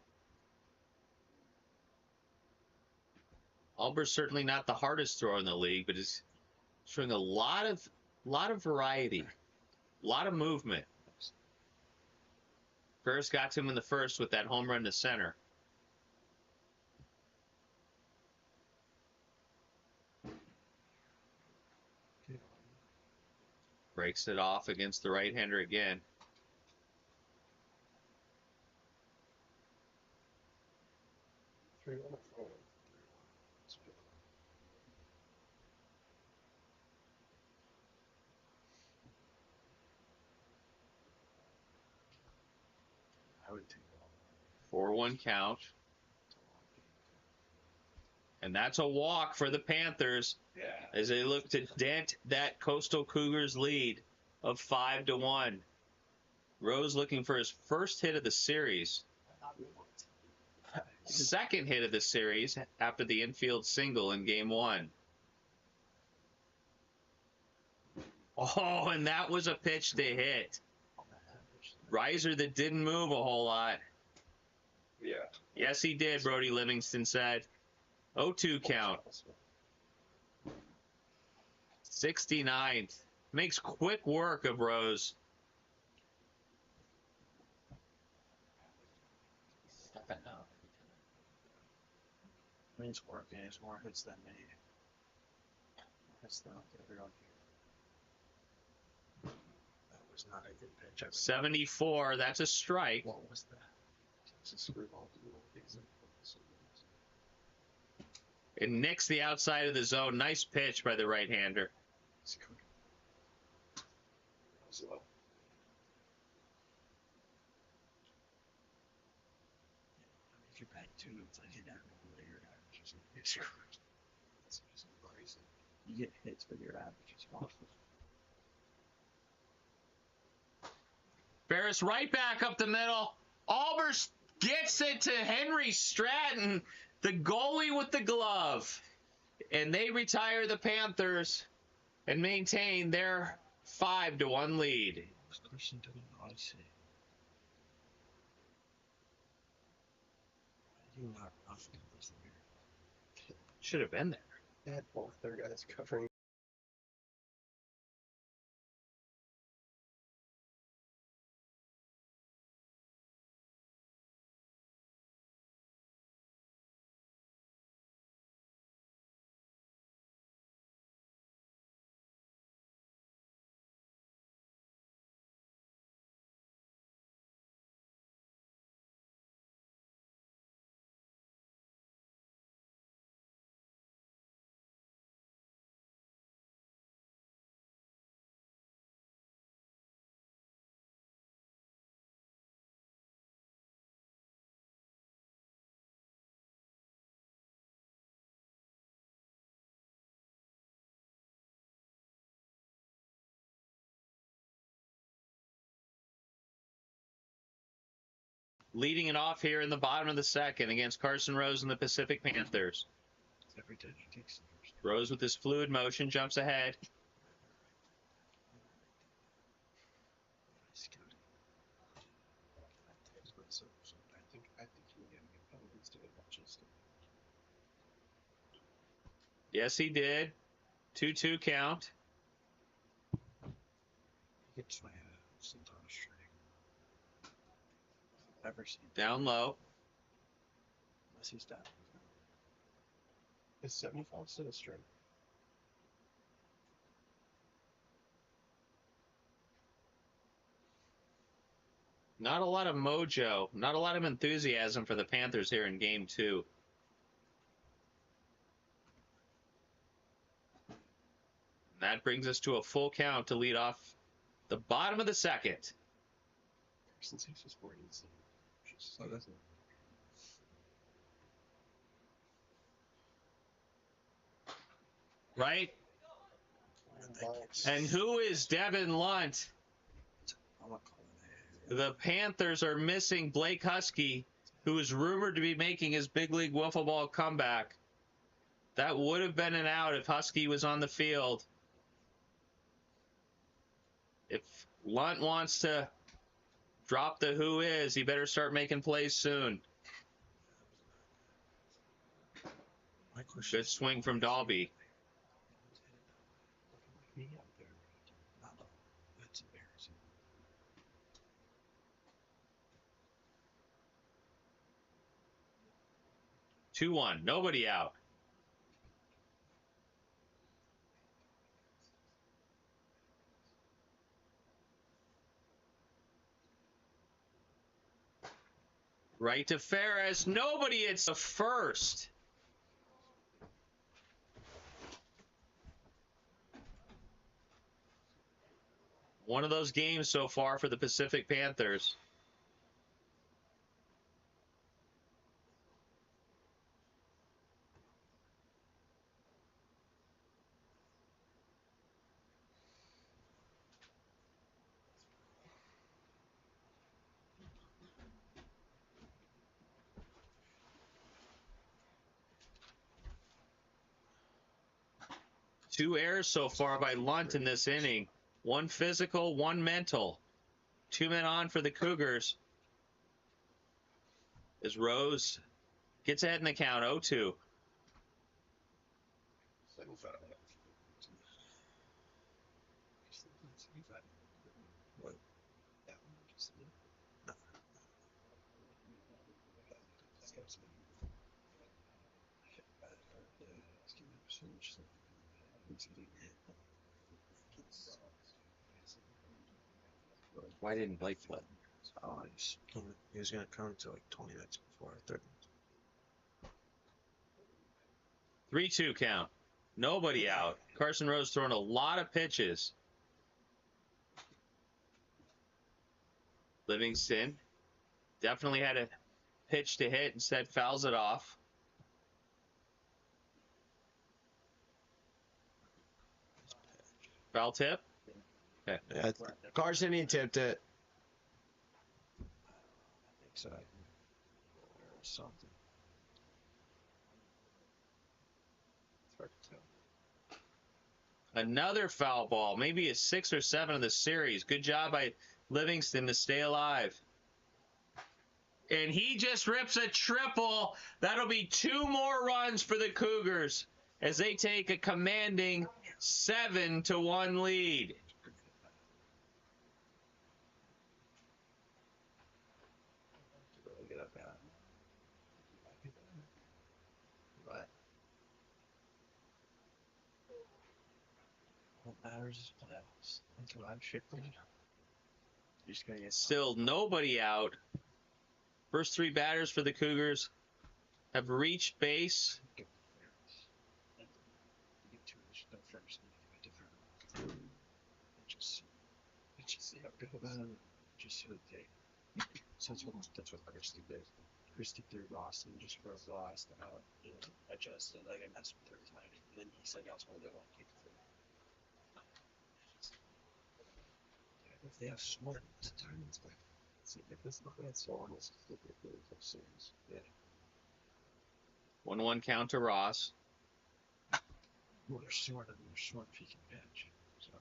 Albers certainly not the hardest thrower in the league, but is showing a lot of variety, a lot of movement. Farris got to him in the first with that home run to center. Breaks it off against the right-hander again. I would take 4-1 count. And that's a walk for the Panthers as they look to dent that Coastal Cougars lead of 5-1. Rose looking for his first hit of the series. Second hit of the series after the infield single in game 1. Oh, and that was a pitch to hit. Riser that didn't move a whole lot. Yeah. Yes, he did, Brody Livingston said. 0-2 count. 69th. Makes quick work of Rose. I mean, it's working. It's more hits than me. Hits than everyone here. was not a good pitch. 74. That's a strike. What was that? It's a screwball. It nicks the outside of the zone. Nice pitch by the right-hander. Slow. If you're back 2, it's like you're not going to lay your average. It's going to get screwed. It's just crazy. You get hits, but your average is awful. Farris right back up the middle. Albers gets it to Henry Stratton, the goalie with the glove. And they retire the Panthers and maintain their 5-1 lead. This person doesn't know I say. You not roughing this weird. Should have been there. They had both their guys covering. Leading it off here in the bottom of the second against Carson Rose and the Pacific Panthers. Every time he takes the first. Rose with his fluid motion jumps ahead. I think he can get penalties to watches. Yes, he did. 2-2 count. He gets my sent on a string. Ever seen Down low. unless he's down. Is 75 still a string? Not a lot of mojo. Not a lot of enthusiasm for the Panthers here in game 2. That brings us to a full count to lead off the bottom of the second. Since he was 40. Oh, that's it. Right? And who is Devin Lunt? I'm not calling it. The Panthers are missing Blake Husky, who is rumored to be making his big league wiffle ball comeback. That would have been an out if Husky was on the field. If Lunt wants to drop the who is, he better start making plays soon. My question Good swing from Dalby. me out there. No, that's embarrassing. 2-1. Nobody out. Right to Farris. Nobody. It's the first. One of those games so far for the Pacific Panthers. Two errors so far by Lunt in this inning. One physical, one mental. 2 men on for the Cougars. As Rose gets ahead in the count, 0-2. What? Why didn't Blake flip? Oh, he was gonna come to like 20 minutes before 30 minutes. 3-2 count. Nobody out. Carson Rose throwing a lot of pitches. Livingston definitely had a pitch to hit, instead fouls it off. Foul tip? Okay. Yeah, Carson, he tipped it. I think so. Or something. It's hard to tell. Another foul ball, maybe a 6 or 7 of the series. Good job by Livingston to stay alive. And he just rips a triple. That'll be 2 more runs for the Cougars as they take a commanding 7-1 lead. Really get up at. But what matters is playoffs. That's what I'm shifting. You just gotta get Still nobody out. First 3 batters for the Cougars have reached base. get two go first and make it different. Just see how it goes. Just see what they. So that's what Christie did. Christie threw Ross and just broke the last out. You know, adjusted like I messed with her time. And then he said that's why they want to keep it. If they have Swarm, it's a time it's like. See, if this look at Swarm, it's look at the series. Yeah. 1-1 count to Ross. Well, they're short if you can pitch. So.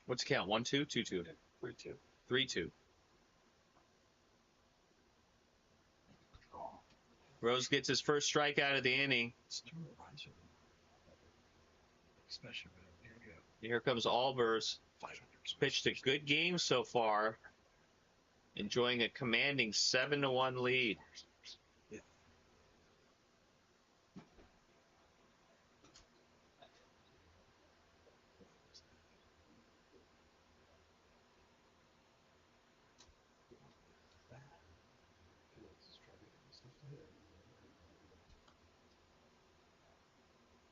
What's the count? 1-2, 2-2, 3-2. 3-2. Rose gets his first strikeout of the inning. It's too rivalry. Especially when here we go. Here comes Albers. 500. Pitched a good game so far. Enjoying a commanding 7-1 lead. Yeah.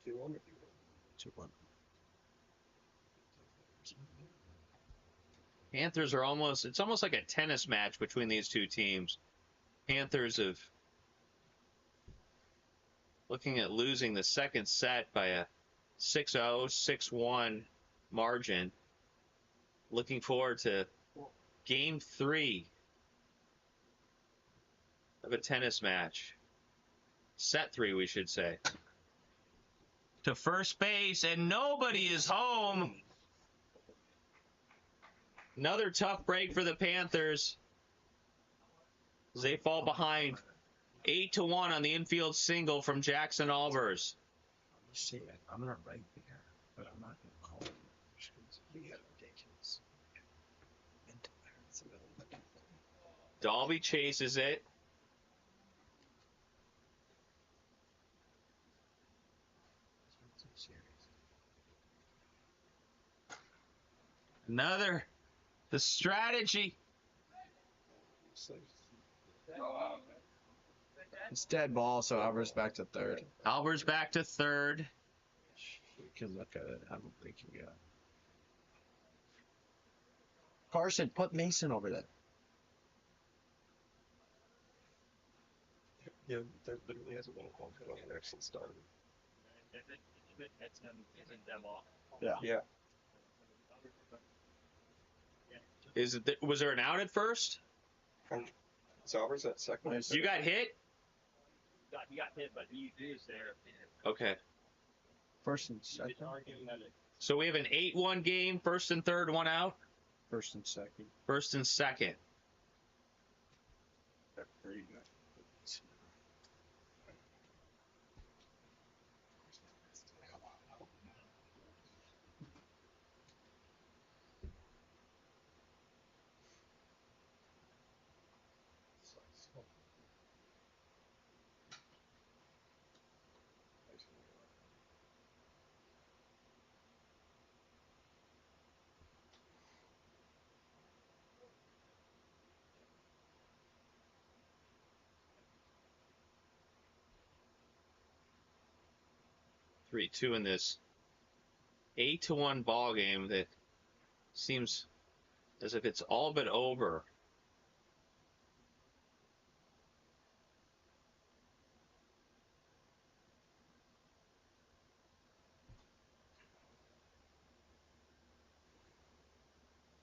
Two under. 2-1. Panthers are it's almost like a tennis match between these two teams. Panthers have looking at losing the second set by a 6-0, 6-1 margin. Looking forward to game 3 of a tennis match. Set 3, we should say. To first base, and nobody is home. Another tough break for the Panthers as they fall behind 8-1 on the infield single from Jackson Albers. You see it. I'm gonna write there, but I'm not gonna call it. Just 'cause we got ridiculous. Mental parents and mental. Dalby chases it. Another. The strategy. It's dead ball, so Alvarez back to third. Albers back to third. You can look at it. I don't think you got. Carson, put Mason over there. Yeah, there literally hasn't been a ball hit on there since starting. Yeah. Yeah. Was there an out at first? Salvers at second. You got hit? He got hit, but he is there. Okay. First and second. So we have an 8-1 game, first and third, 1 out. First and second. First and second. There you go. 3-2 in this 8-1 ball game that seems as if it's all but over.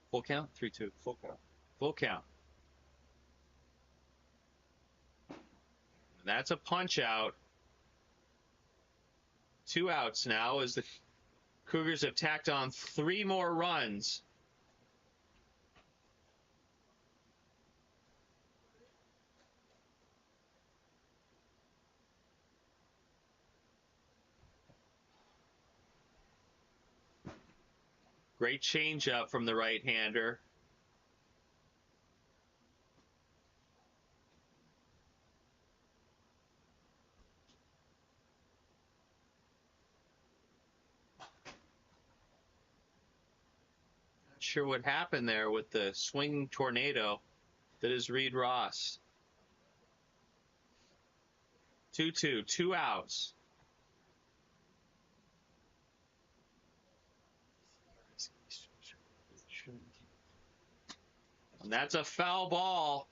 Full count? 3-2. Full count. Full count. That's a punch out. 2 outs now as the Cougars have tacked on 3 more runs. Great changeup from the right-hander. Not sure what happened there with the swinging tornado that is Reed Ross. 2-2, 2 outs. And that's a foul ball.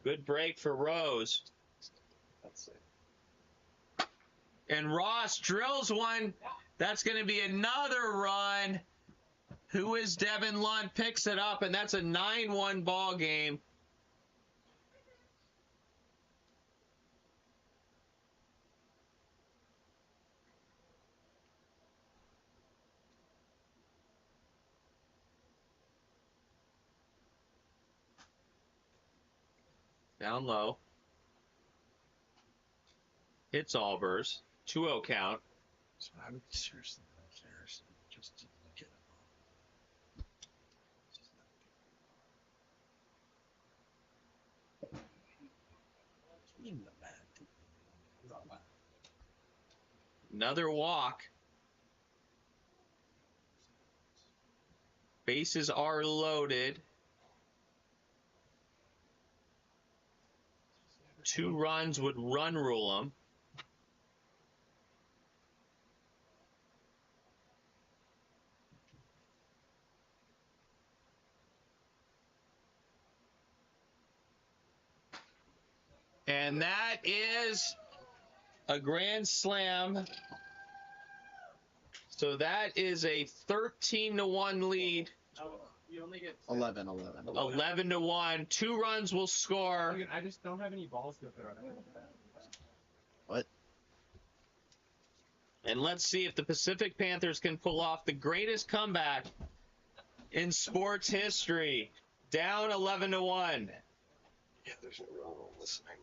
Good break for Rose. That's it. And Ross drills one. That's going to be another run. Who is Devin Lund? Picks it up, and that's a 9-1 ball game. Down low. Hits Albers. 2-0 count. So I would seriously just to get him off. Another walk. Bases are loaded. 2 runs would run rule them. And that is a grand slam. So that is a 13-1 lead. You only get 11. 11-1. 2 runs will score. I just don't have any balls to throw. What? And let's see if the Pacific Panthers can pull off the greatest comeback in sports history. Down 11-1. Yeah, there's no wrong listening.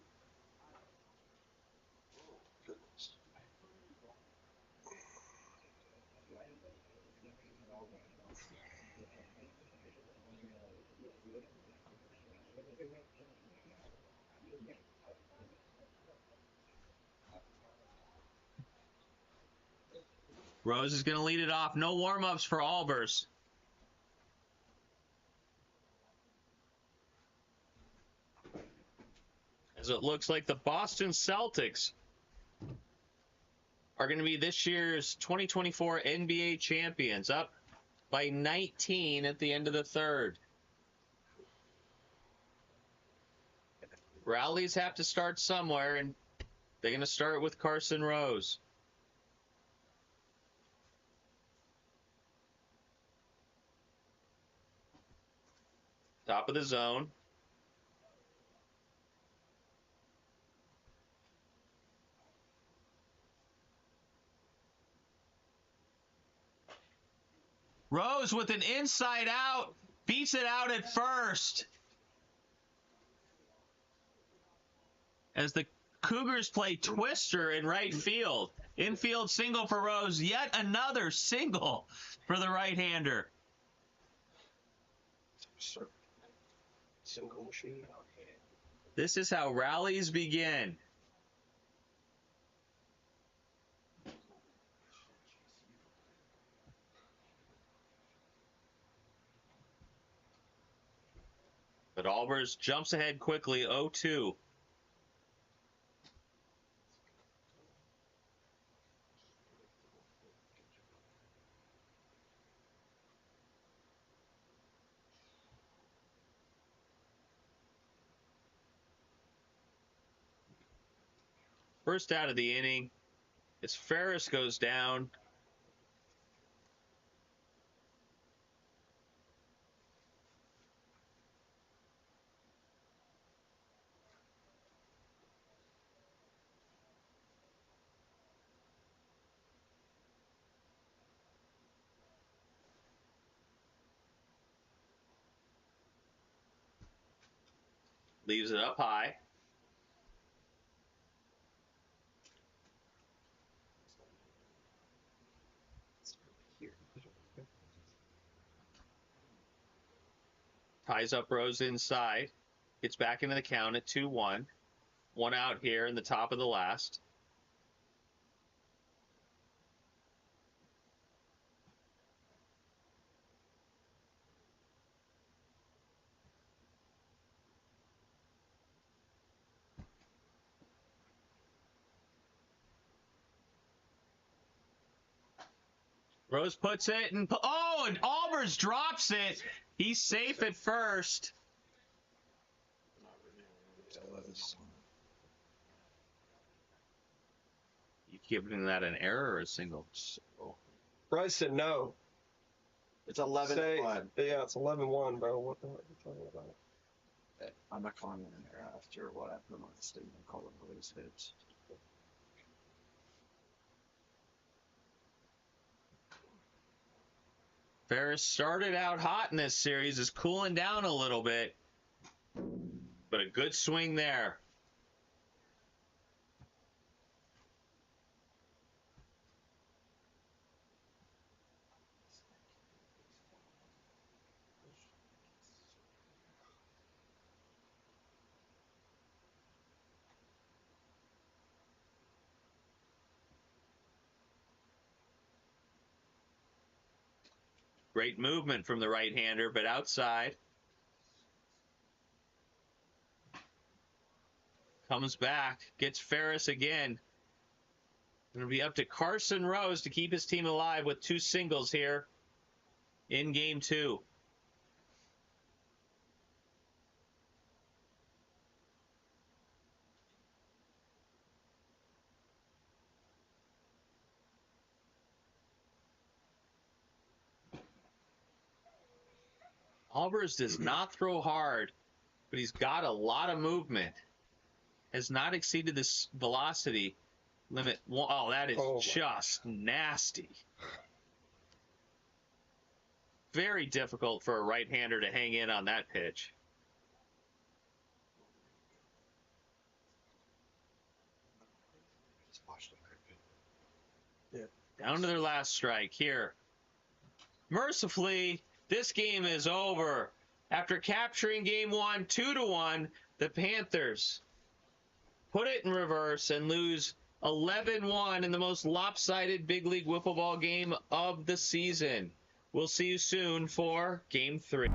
Oh, goodness. Rose is going to lead it off. No warm-ups for Albers. As it looks like the Boston Celtics are going to be this year's 2024 NBA champions, up by 19 at the end of the third. Rallies have to start somewhere, and they're going to start with Carson Rose. Top of the zone. Rose with an inside out, beats it out at first. As the Cougars play twister in right field. Infield single for Rose, yet another single for the right-hander. Single machine. This is how rallies begin. But Albers jumps ahead quickly, 0-2. First out of the inning as Farris goes down. Leaves it up high. Ties up Rose inside. Gets back into the count at 2-1. One out here in the top of the last. Rose puts it and and Albers drops it. He's safe at first. You giving that an error or a single? Bryce said no. It's 11-1. Yeah, it's 11-1, bro. What the heck are you talking about? I'm not calling it an error after what I put on the statement. Call it release hits. Farris started out hot in this series, is cooling down a little bit, but a good swing there. Great movement from the right-hander, but outside. Comes back, gets Farris again. It'll be up to Carson Rose to keep his team alive with 2 singles here in game 2. Albers does not throw hard, but he's got a lot of movement. Has not exceeded this velocity limit. Oh, that is just nasty. Very difficult for a right-hander to hang in on that pitch. Down to their last strike here. Mercifully, this game is over. After capturing game 1, 2-1, the Panthers put it in reverse and lose 11-1 in the most lopsided big league wiffle ball game of the season. We'll see you soon for game 3.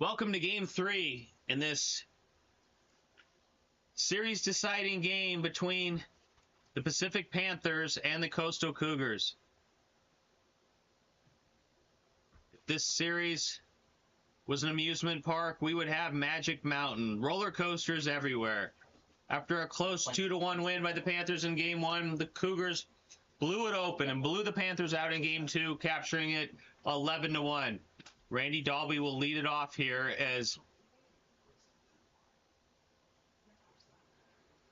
Welcome to Game 3 in this series-deciding game between the Pacific Panthers and the Coastal Cougars. If this series was an amusement park, we would have Magic Mountain, roller coasters everywhere. After a close 2-1 win by the Panthers in Game 1, the Cougars blew it open and blew the Panthers out in Game 2, capturing it 11-1. Randy Dalby will lead it off here as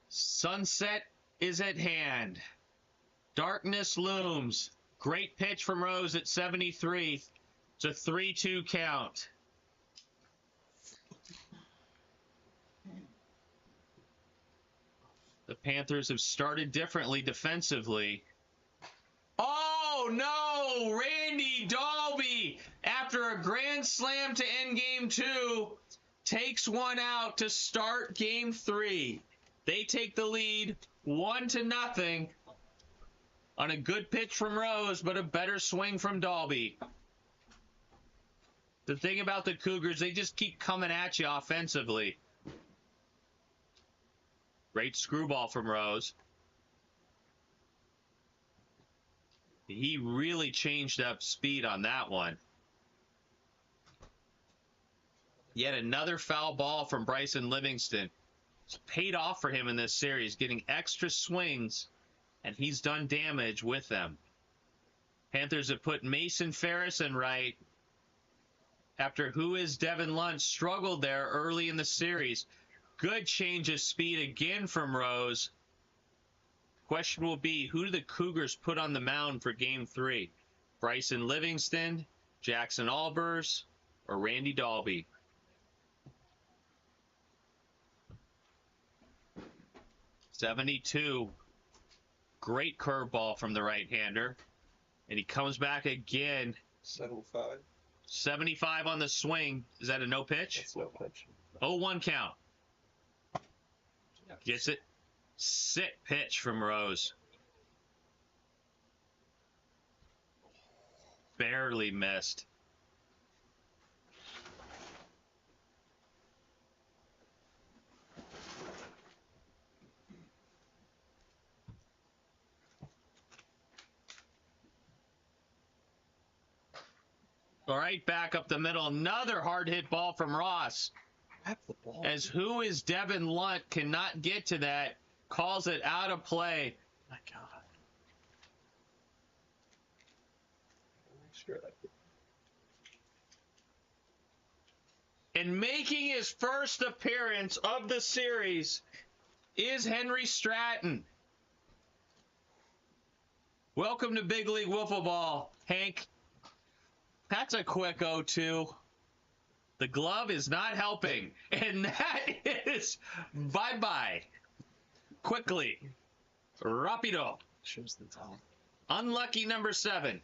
sunset is at hand. Darkness looms. Great pitch from Rose at 73. It's a 3-2 count. The Panthers have started differently defensively. Oh, no! Randy Dalby, after a grand slam to end Game 2, takes one out to start Game 3. They take the lead 1-0 on a good pitch from Rose, but a better swing from Dalby. The thing about the Cougars, they just keep coming at you offensively. Great screwball from Rose. He really changed up speed on that one. Yet another foul ball from Bryson Livingston. It's paid off for him in this series, getting extra swings, and he's done damage with them. Panthers have put Mason Farris in right after Who Is Devin Lunt struggled there early in the series. Good change of speed again from Rose. Question will be, who do the Cougars put on the mound for Game 3? Bryson Livingston, Jackson Albers, or Randy Dalby? .72. Great curveball from the right-hander. And he comes back again. 75. 75 on the swing. Is that a no pitch? That's no pitch. 0-1 count. Gets it. Sick pitch from Rose. Barely missed. All right, back up the middle. Another hard hit ball from Ross. Have the ball. As Who Is Devin Lunt cannot get to that. Calls it out of play. My God. Sure. And making his first appearance of the series is Henry Stratton. Welcome to Big League Wiffle Ball, Hank. That's a quick 0-2. The glove is not helping. And that is bye-bye. Quickly. Rapido. Shows the talent. Unlucky number 7.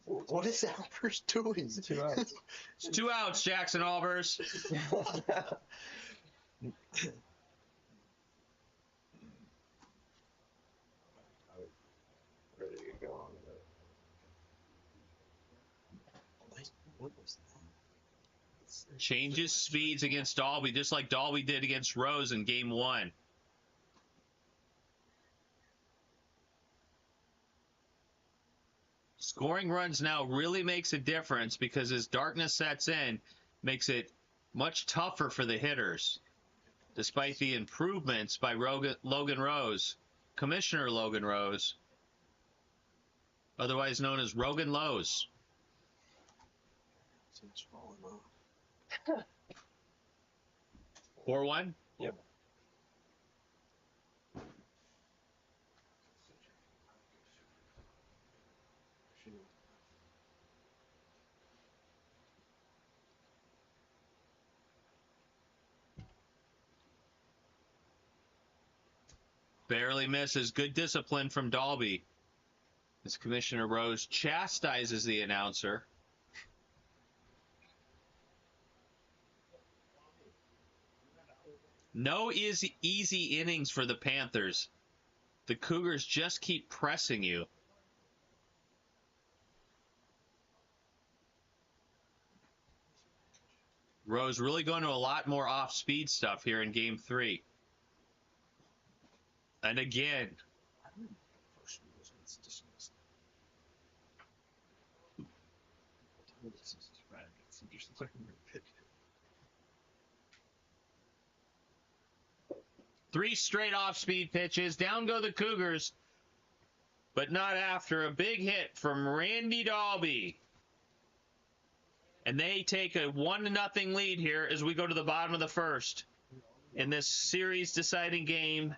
What is Albers doing? 2 outs. It's 2 outs, Jackson Albers. Ready to go on. What was that? Changes speeds against Dalby, just like Dalby did against Rose in Game 1. Scoring runs now really makes a difference because as darkness sets in, makes it much tougher for the hitters. Despite the improvements by Logan Rose, Commissioner Logan Rose, otherwise known as Rogan Lowe's. It's falling off. 4-1? Yep. Barely misses. Good discipline from Dalby. As Commissioner Rose chastises the announcer. No easy innings for the Panthers. The Cougars just keep pressing you. Rose really going to a lot more off-speed stuff here in Game 3. And again, three straight off-speed pitches. Down go the Cougars, but not after a big hit from Randy Dalby. And they take a 1-0 lead here as we go to the bottom of the first in this series-deciding game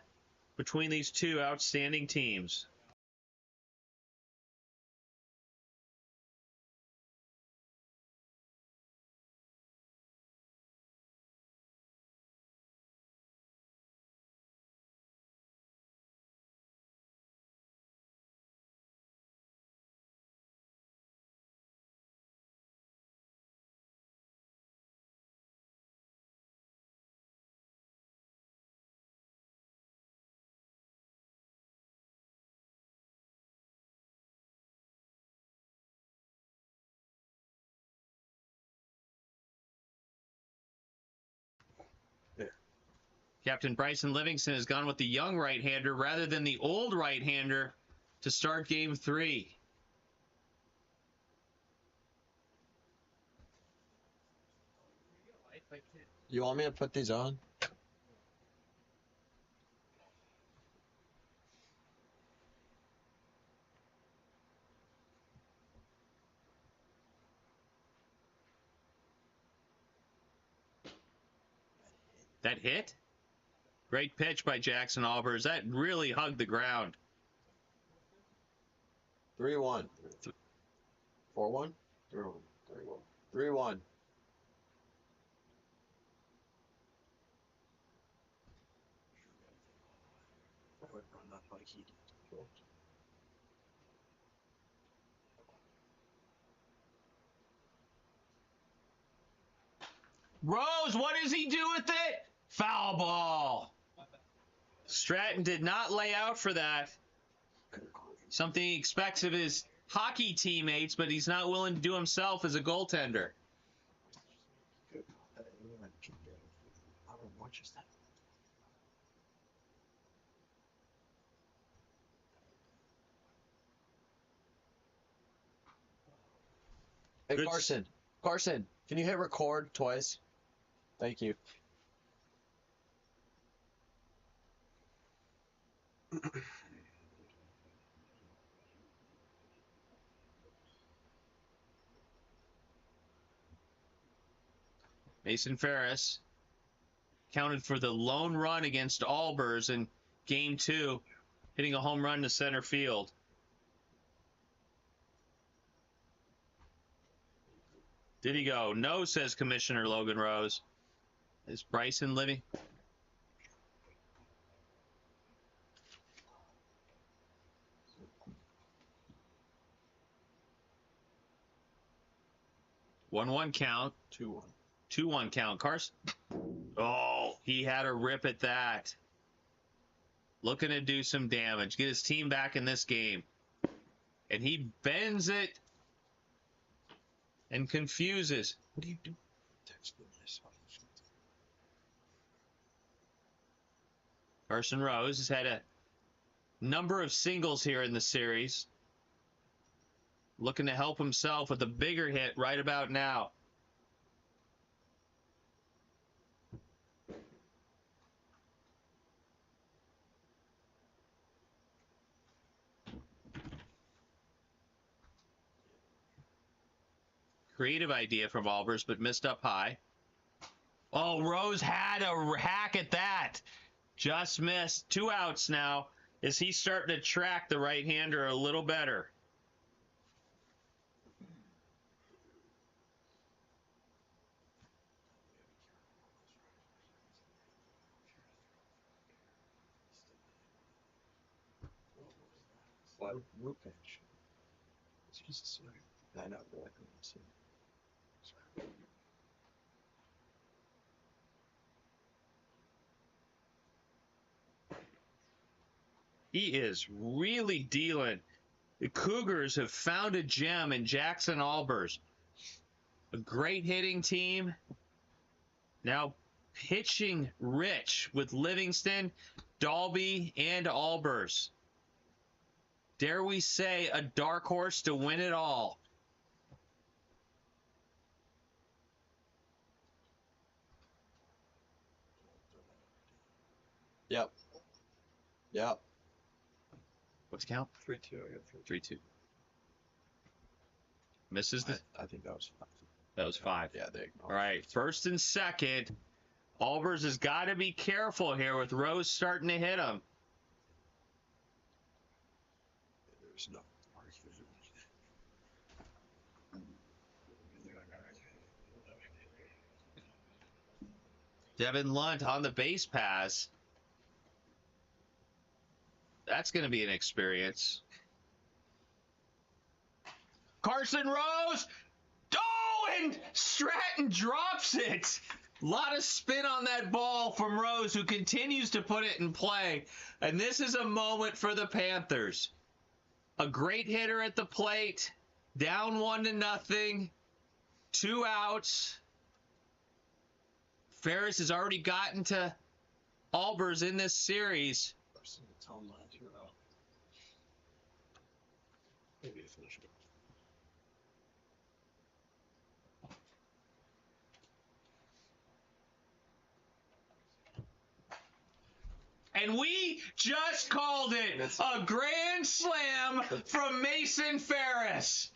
between these two outstanding teams. Captain Bryson Livingston has gone with the young right-hander rather than the old right-hander to start Game 3. You want me to put these on? That hit? Great pitch by Jackson Albers. That really hugged the ground. 3-1. 4-1? 3-1. 3-1. I would run that like he did. Rose, what does he do with it? Foul ball. Stratton did not lay out for that. Something he expects of his hockey teammates, but he's not willing to do himself as a goaltender. Hey, Good. Carson, can you hit record twice? Thank you. Mason Farris counted for the lone run against Albers in Game 2, hitting a home run to center field. Did he go? No, says Commissioner Logan Rose. Is Bryson living? One count. 2-1. 2-1 count. Carson. Oh, he had a rip at that. Looking to do some damage. Get his team back in this game. And he bends it and confuses. What do you do? Carson Rose has had a number of singles here in the series. Looking to help himself with a bigger hit right about now. Creative idea from Albers, but missed up high. Oh, Rose had a hack at that. Just missed. 2 outs now as he's starting to track the right-hander a little better. Root pitch. Jesus. I know, but I couldn't see. He is really dealing. The Cougars have found a gem in Jackson Albers. A great hitting team. Now pitching rich with Livingston, Dalby, and Albers. Dare we say a dark horse to win it all? Yep. Yep. What's the count? 3-2. I got 3-2. 3-2. Misses the. I think that was 5. That was 5. Yeah, they All right, first and second. Albers has got to be careful here with Rose starting to hit him. There's no. Devin Lunt on the base pass. That's going to be an experience. Carson Rose. Oh, and Stratton drops it. A lot of spin on that ball from Rose, who continues to put it in play. And this is a moment for the Panthers. A great hitter at the plate. Down 1-0. 2 outs. Farris has already gotten to Albers in this series. Maybe a finish. And we just called it a grand slam from Mason Farris.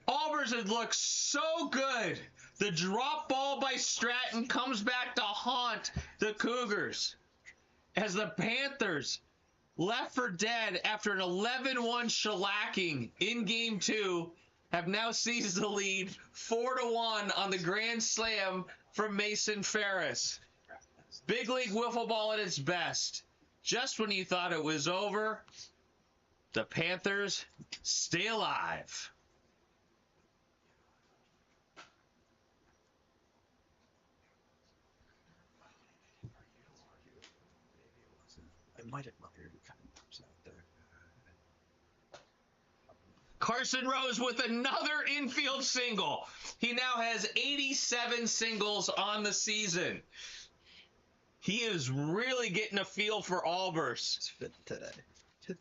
Albers had looked so good. The drop ball by Stratton comes back to haunt the Cougars as the Panthers, left for dead after an 11-1 shellacking in Game 2, have now seized the lead 4-1 on the grand slam from Mason Farris. Big league wiffle ball at its best. Just when you thought it was over, the Panthers stay alive. I might have muttered it kind of comes out there. Carson Rose with another infield single. He now has 87 singles on the season. He is really getting a feel for Albers. It's fit today.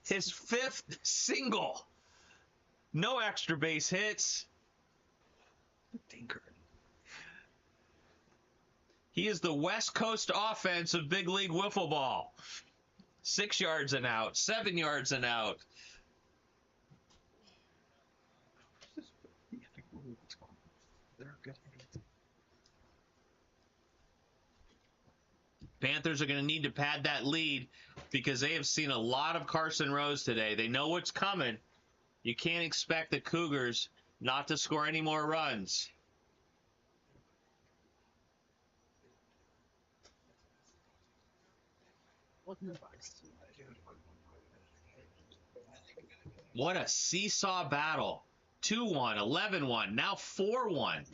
His 5th single. No extra base hits. Tinker. He is the West Coast offense of big league wiffle ball. 6 yards and out, 7 yards and out. They're good. Panthers are going to need to pad that lead because they have seen a lot of Carson Rose today. They know what's coming. You can't expect the Cougars not to score any more runs. What a seesaw battle. 2-1, 11-1, now 4-1.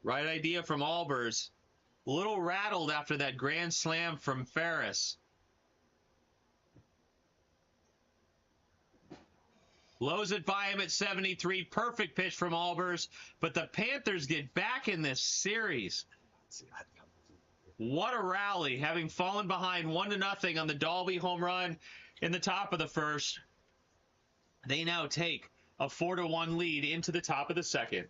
Right idea from Albers. A little rattled after that grand slam from Farris. Blows it by him at 73. Perfect pitch from Albers. But the Panthers get back in this series. What a rally, having fallen behind 1-0 on the Dalby home run in the top of the first. They now take a 4-1 lead into the top of the second.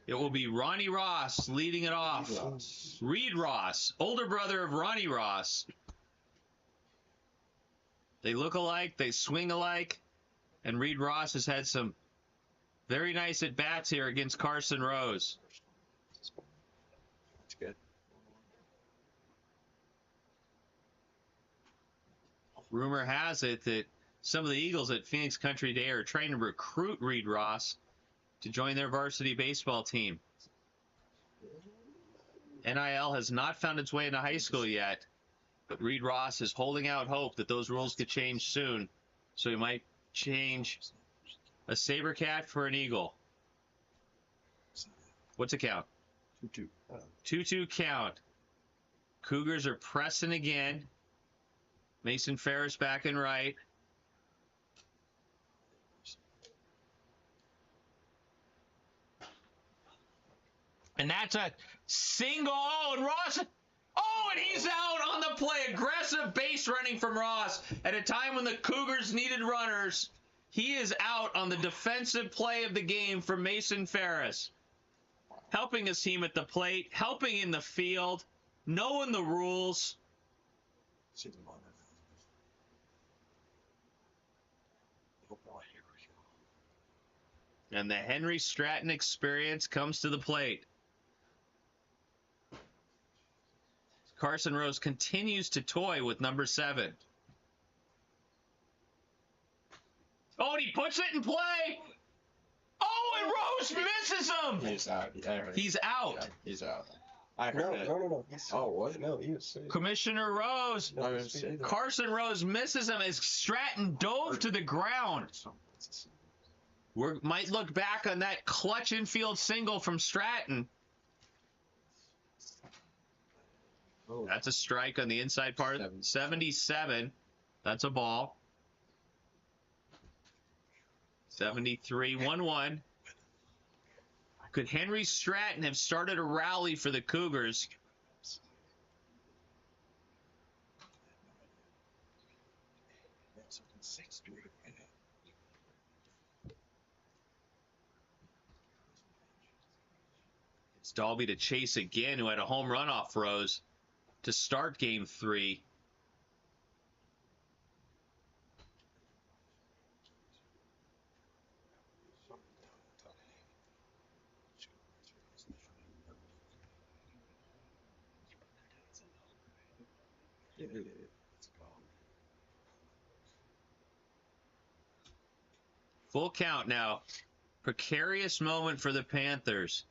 It will be Ronnie Ross leading it off. Reed Ross, older brother of Ronnie Ross. They look alike, they swing alike, and Reed Ross has had some very nice at-bats here against Carson Rose. That's good. Rumor has it that some of the Eagles at Phoenix Country Day are trying to recruit Reed Ross to join their varsity baseball team. NIL has not found its way into high school yet, but Reed Ross is holding out hope that those rules could change soon, so he might change a Sabercat for an Eagle. What's the count? 2-2. 2-2 count. Cougars are pressing again. Mason Farris back and right. And that's a single. Oh, and Ross. Oh, and he's out on the play. Aggressive base running from Ross at a time when the Cougars needed runners. He is out on the defensive play of the game for Mason Farris. Helping his team at the plate, helping in the field, knowing the rules. See them on it. Oh boy, here we go. And the Henry Stratton experience comes to the plate. Carson Rose continues to toy with number 7. Oh, and he puts it in play. Oh, and Rose misses him. He's out. He's out. Yeah, he's out. I heard No, it. no. He's, Oh, what? No, he was safe. Commissioner Rose. No, I he didn't was say safe. that. Carson Rose misses him as Stratton dove to the ground. We might look back on that clutch infield single from Stratton. Oh, That's a strike on the inside part. 77. That's a ball. 73, 1-1. Could Henry Stratton have started a rally for the Cougars? It's Dalby to chase again, who had a home run off Rose to start game 3. Full count now. Precarious moment for the Panthers.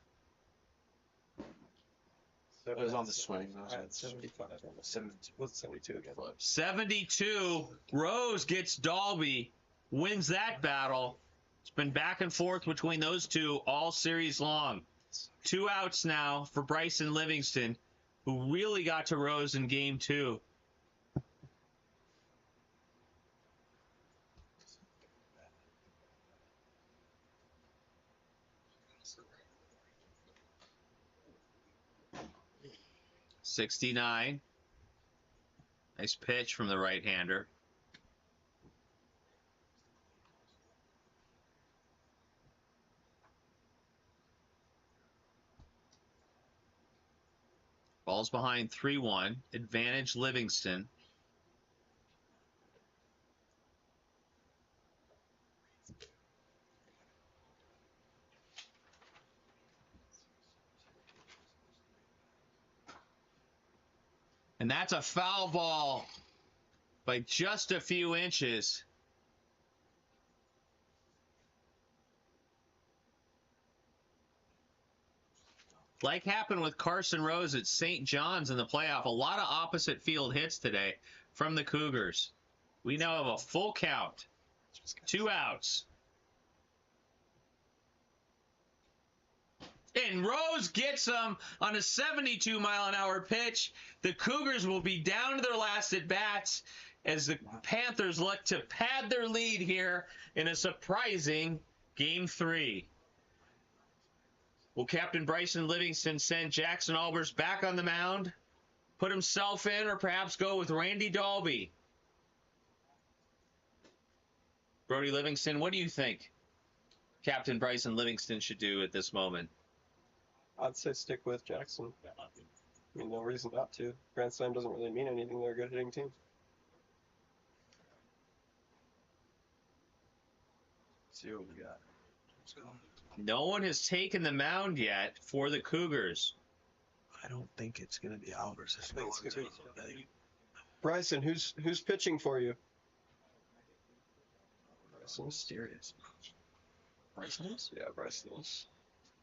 It was on the swing. I had 75. 72. Was it 72 again? 72. Rose gets Dalby, wins that battle. It's been back and forth between those two all series long. 2 outs now for Bryson Livingston, who really got to Rose in game 2. .69. Nice pitch from the right-hander. Ball's behind 3-1. Advantage Livingston. And that's a foul ball by just a few inches. Like happened with Carson Rose at St. John's in the playoff, a lot of opposite field hits today from the Cougars. We now have a full count. 2 outs. And Rose gets them on a 72-mile-an-hour pitch. The Cougars will be down to their last at-bats as the Panthers look to pad their lead here in a surprising Game 3. Will Captain Bryson Livingston send Jackson Albers back on the mound, put himself in, or perhaps go with Randy Dalby? Brody Livingston, what do you think Captain Bryson Livingston should do at this moment? I'd say stick with Jackson. I mean, no reason not to. Grand Slam doesn't really mean anything. They're a good hitting team. see what we got. Let's go. No one has taken the mound yet for the Cougars. I don't think it's gonna be Albers. I think it's think gonna I think Bryson, who's pitching for you? it's mysterious. Bryson is? Yeah, Bryson is.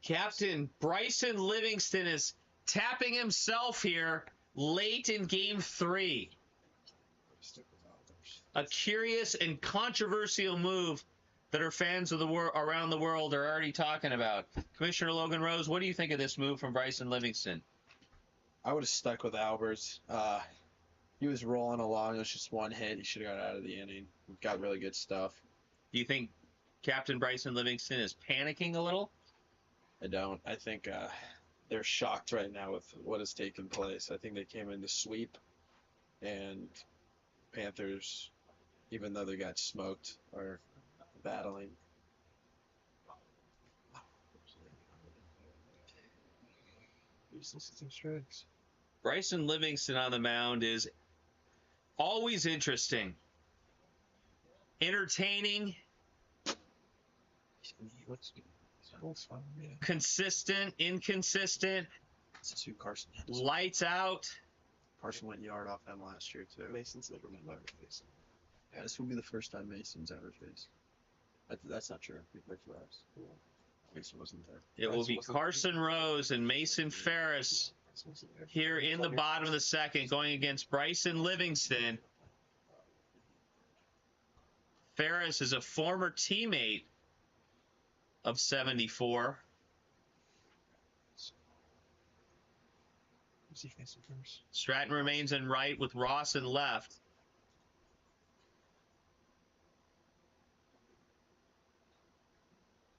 Captain Bryson Livingston is tapping himself here late in Game 3. Stick with Albers. A curious and controversial move that our fans of the around the world are already talking about. Commissioner Logan Rose, what do you think of this move from Bryson Livingston? I would have stuck with Albers. He was rolling along. It was just one hit. He should have got out of the inning. Got really good stuff. Do you think Captain Bryson Livingston is panicking a little? I don't. I think they're shocked right now with what has taken place. I think they came in to sweep, and Panthers, even though they got smoked, are battling. Houston system strikes. Bryson Livingston on the mound is always interesting, entertaining, Looks fun, yeah. consistent, inconsistent, This is who Carson is. lights out. Carson went yard off them last year too. Mason's never met facing. Yeah, this will be the first time Mason's ever faced. That's not true. He played for us. Mason wasn't there. It will be Carson Rose and Mason Farris here in the bottom of the second going against Bryson Livingston. Farris is a former teammate of 74. Who's he facing first? Stratton remains in right with Ross in left.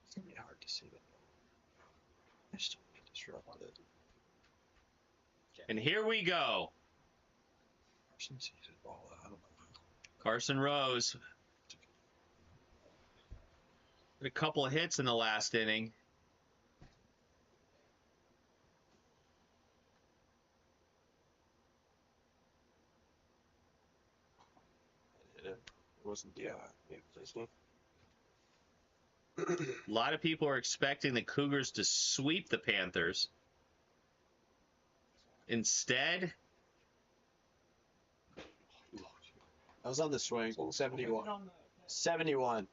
It's gonna be hard to see that. I just don't get disrupted. And here we go. Carson sees his ball out. I don't know. Carson Rose. A couple of hits in the last inning. It wasn't. Yeah, please me. A lot of people are expecting the Cougars to sweep the Panthers. Instead, I was on the swing. 71. 71.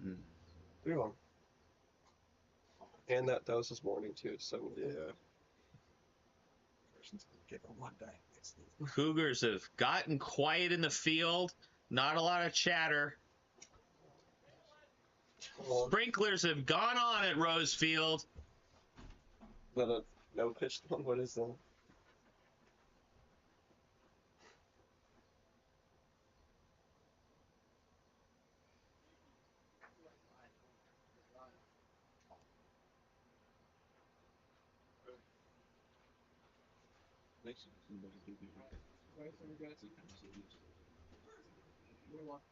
Hmm. 3-1. And that was this morning too. So Yeah. Carson's gonna give him one day. Cougars have gotten quiet in the field. Not a lot of chatter. Sprinklers have gone on at Rose Field. but a no pitch one. What is that?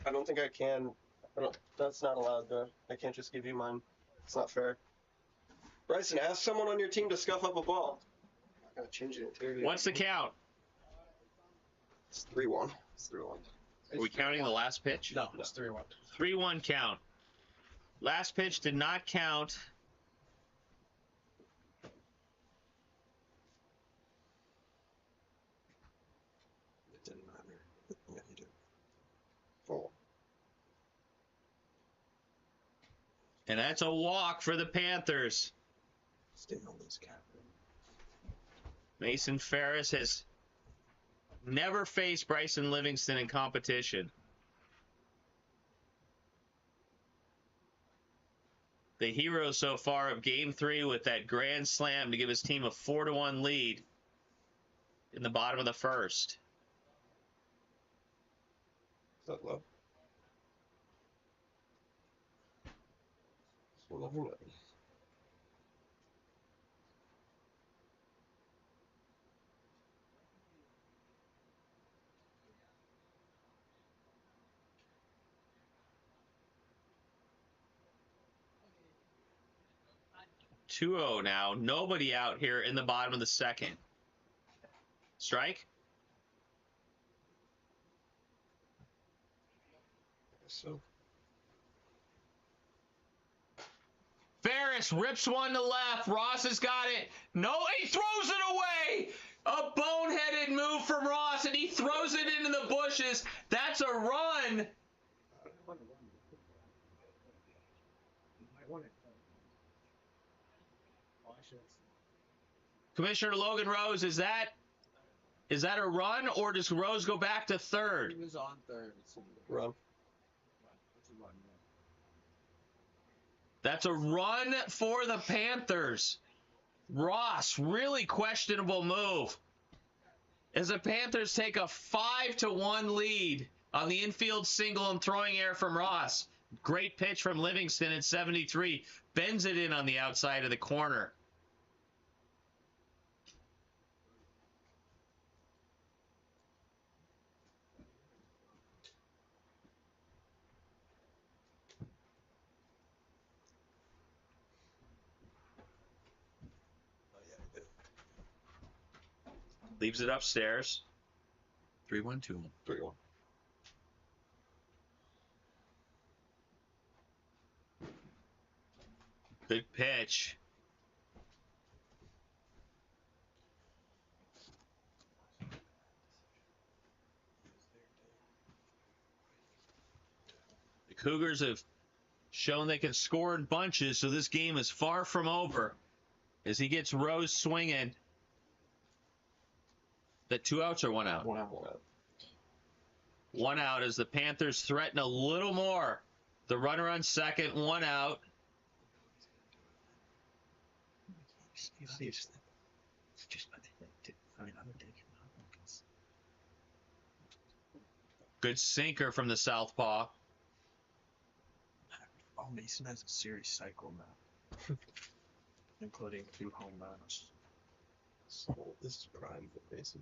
I don't think I can. That's not allowed. I can't just give you mine. It's not fair. Bryson, ask someone on your team to scuff up a ball. I gotta change it. What's the count? It's 3-1. It's 3-1. Are we counting the last pitch? No, it's 3-1. 3-1 count. Last pitch did not count. It didn't matter. Yeah, he did. 4. And that's a walk for the Panthers. Stay on this cap. Mason Farris has never faced Bryson Livingston in competition. The hero so far of Game 3 with that grand slam to give his team a 4-1 lead in the bottom of the first. Is that low? 11. 2-0 now. Nobody out here in the bottom of the second. Strike? so. Farris rips one to left. Ross has got it. No, he throws it away. A boneheaded move from Ross, and he throws it into the bushes. That's a run. Commissioner Logan Rose, is that a run, or does Rose go back to third? He was on third. Run. That's a run for the Panthers. Ross, really questionable move. As the Panthers take a 5-1 lead on the infield single and throwing air from Ross. Great pitch from Livingston at 73. Bends it in on the outside of the corner. Leaves it upstairs. 3-1-2-1. 3-1. Good pitch. The Cougars have shown they can score in bunches, so this game is far from over. As he gets Rose swinging. That 2 outs or 1 out? 1 out. 1 out as the Panthers threaten a little more. The runner on second, 1 out. Good sinker from the southpaw. Oh, Mason has a series cycle now, including 2 home runs. So this is prime for Mason.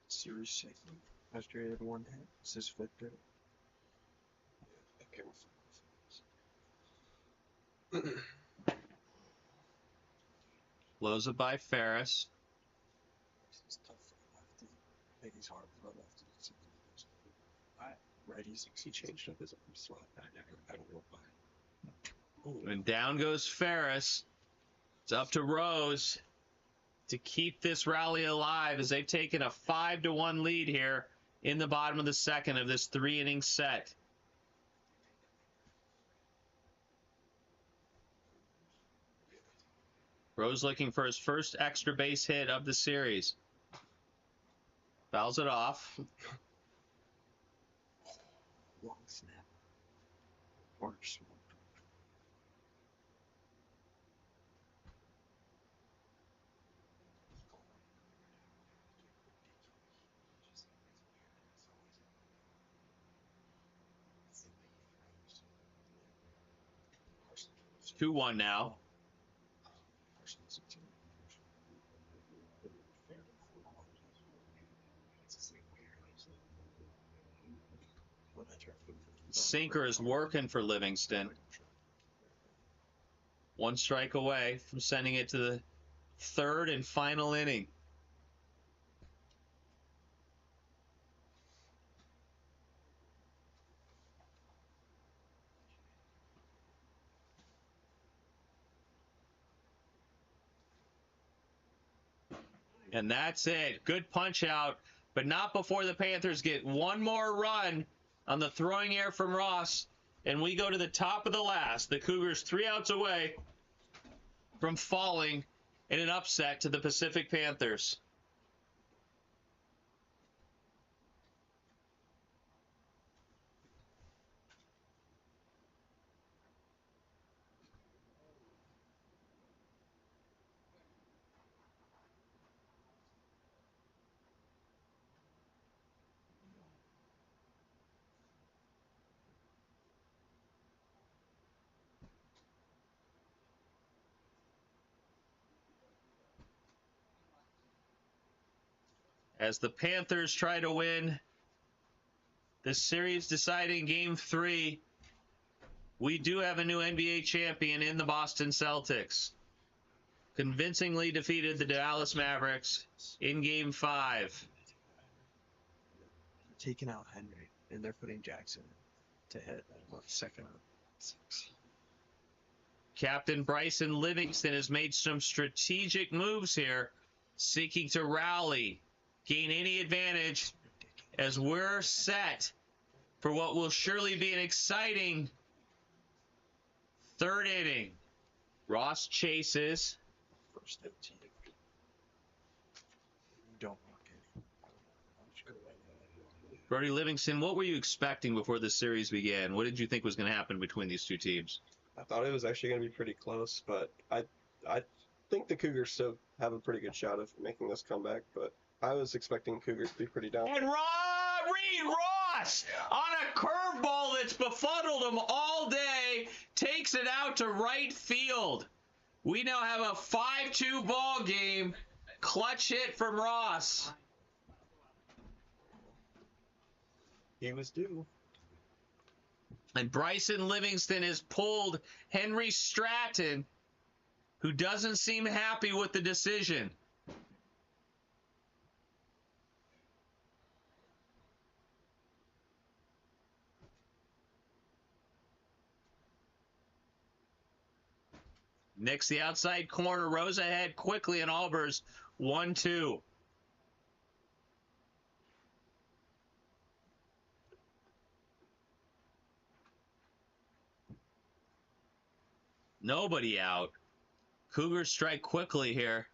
Series cycle. After he had 1 hit, it's his 5th hit. Blows it by Farris. It's tough for a lefty. I think he's hard for a lefty. Righties, he changed up his arm slot. I don't know why. And down goes Farris. It's up to Rose to keep this rally alive as they've taken a 5-1 lead here in the bottom of the second of this 3-inning set. Rose looking for his first extra base hit of the series. Fouls it off. Long snap. Orange smoke. It's 2-1 now. Sinker is working for Livingston. 1 strike away from sending it to the 3rd and final inning. And that's it. Good punch out, but not before the Panthers get 1 more run on the throwing air from Ross, and we go to the top of the last. The Cougars 3 outs away from falling in an upset to the Pacific Panthers. As the Panthers try to win the series deciding Game 3, we do have a new NBA champion in the Boston Celtics. convincingly defeated the Dallas Mavericks in Game 5. Taking out Henry, and they're putting Jackson to hit second round. Captain Bryson Livingston has made some strategic moves here, seeking to rally, gain any advantage, as we're set for what will surely be an exciting third inning. Ross chases. First 15. Don't walk in. Brody Livingston, what were you expecting before this series began? What did you think was going to happen between these two teams? I thought it was actually going to be pretty close, but I think the Cougars still have a pretty good shot of making this comeback, but I was expecting Cougars to be pretty down. And Reed Ross on a curveball that's befuddled him all day takes it out to right field. We now have a 5-2 ball game. Clutch hit from Ross. He was due. And Bryson Livingston has pulled Henry Stratton, who doesn't seem happy with the decision. Nicks the outside corner, Rose ahead quickly, and Albers 1-2. Nobody out. Cougars strike quickly here.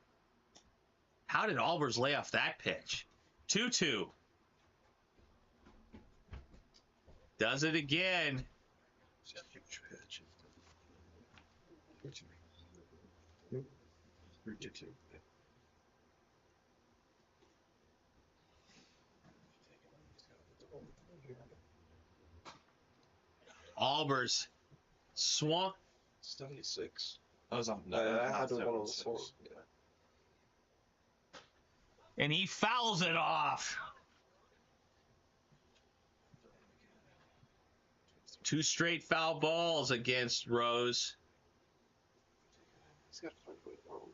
How did Albers lay off that pitch? 2-2. Does it again. Albers swung. 76. I was on. I had to one on the swing. Yeah. And he fouls it off. Two straight foul balls against Rose. He's got to find a way home.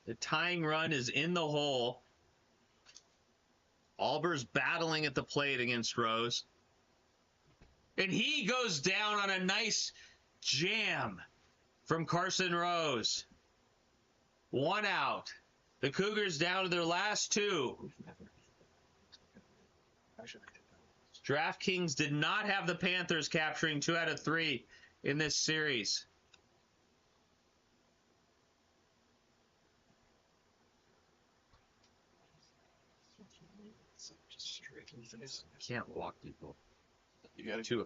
The tying run is in the hole. Albers battling at the plate against Rose. And he goes down on a nice jam from Carson Rose. One out. The Cougars down to their last two. DraftKings did not have the Panthers capturing 2 out of 3 in this series. Can't walk people. You got Two.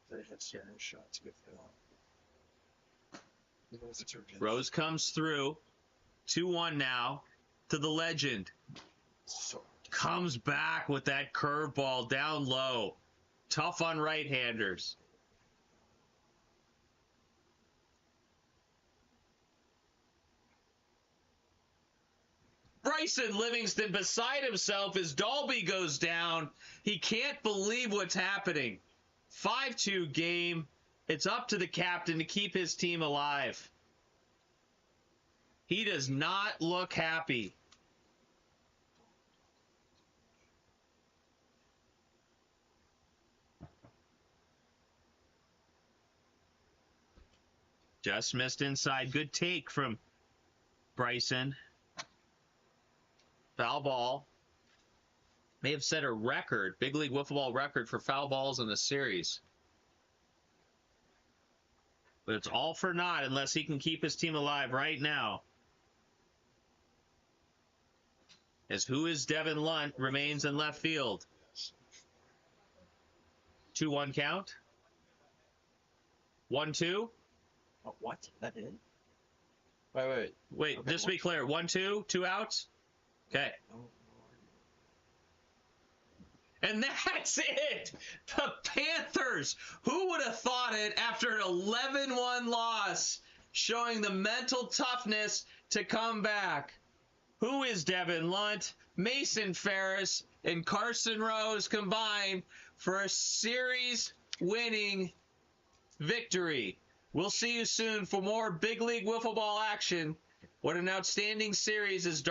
They hit certain shots with Rose comes through. 2-1 now to the legend. Comes back with that curveball down low. Tough on right-handers. Bryson Livingston beside himself as Dalby goes down. He can't believe what's happening. 5-2 game. It's up to the captain to keep his team alive. He does not look happy. Just missed inside. Good take from Bryson. Foul ball. May have set a record, big league wiffle ball record for foul balls in the series. But it's all for naught unless he can keep his team alive right now. As Who Is Devin Lunt remains in left field. 2-1 count. 1-2. Oh, what? That in? Wait, Okay, just to be clear. 1-2, 2 outs. Okay. And that's it. The Panthers. Who would have thought it after an 11-1 loss, showing the mental toughness to come back. Who is Devin Lunt, Mason Farris, and Carson Rose combined for a series-winning victory. We'll see you soon for more big league wiffle ball action. What an outstanding series is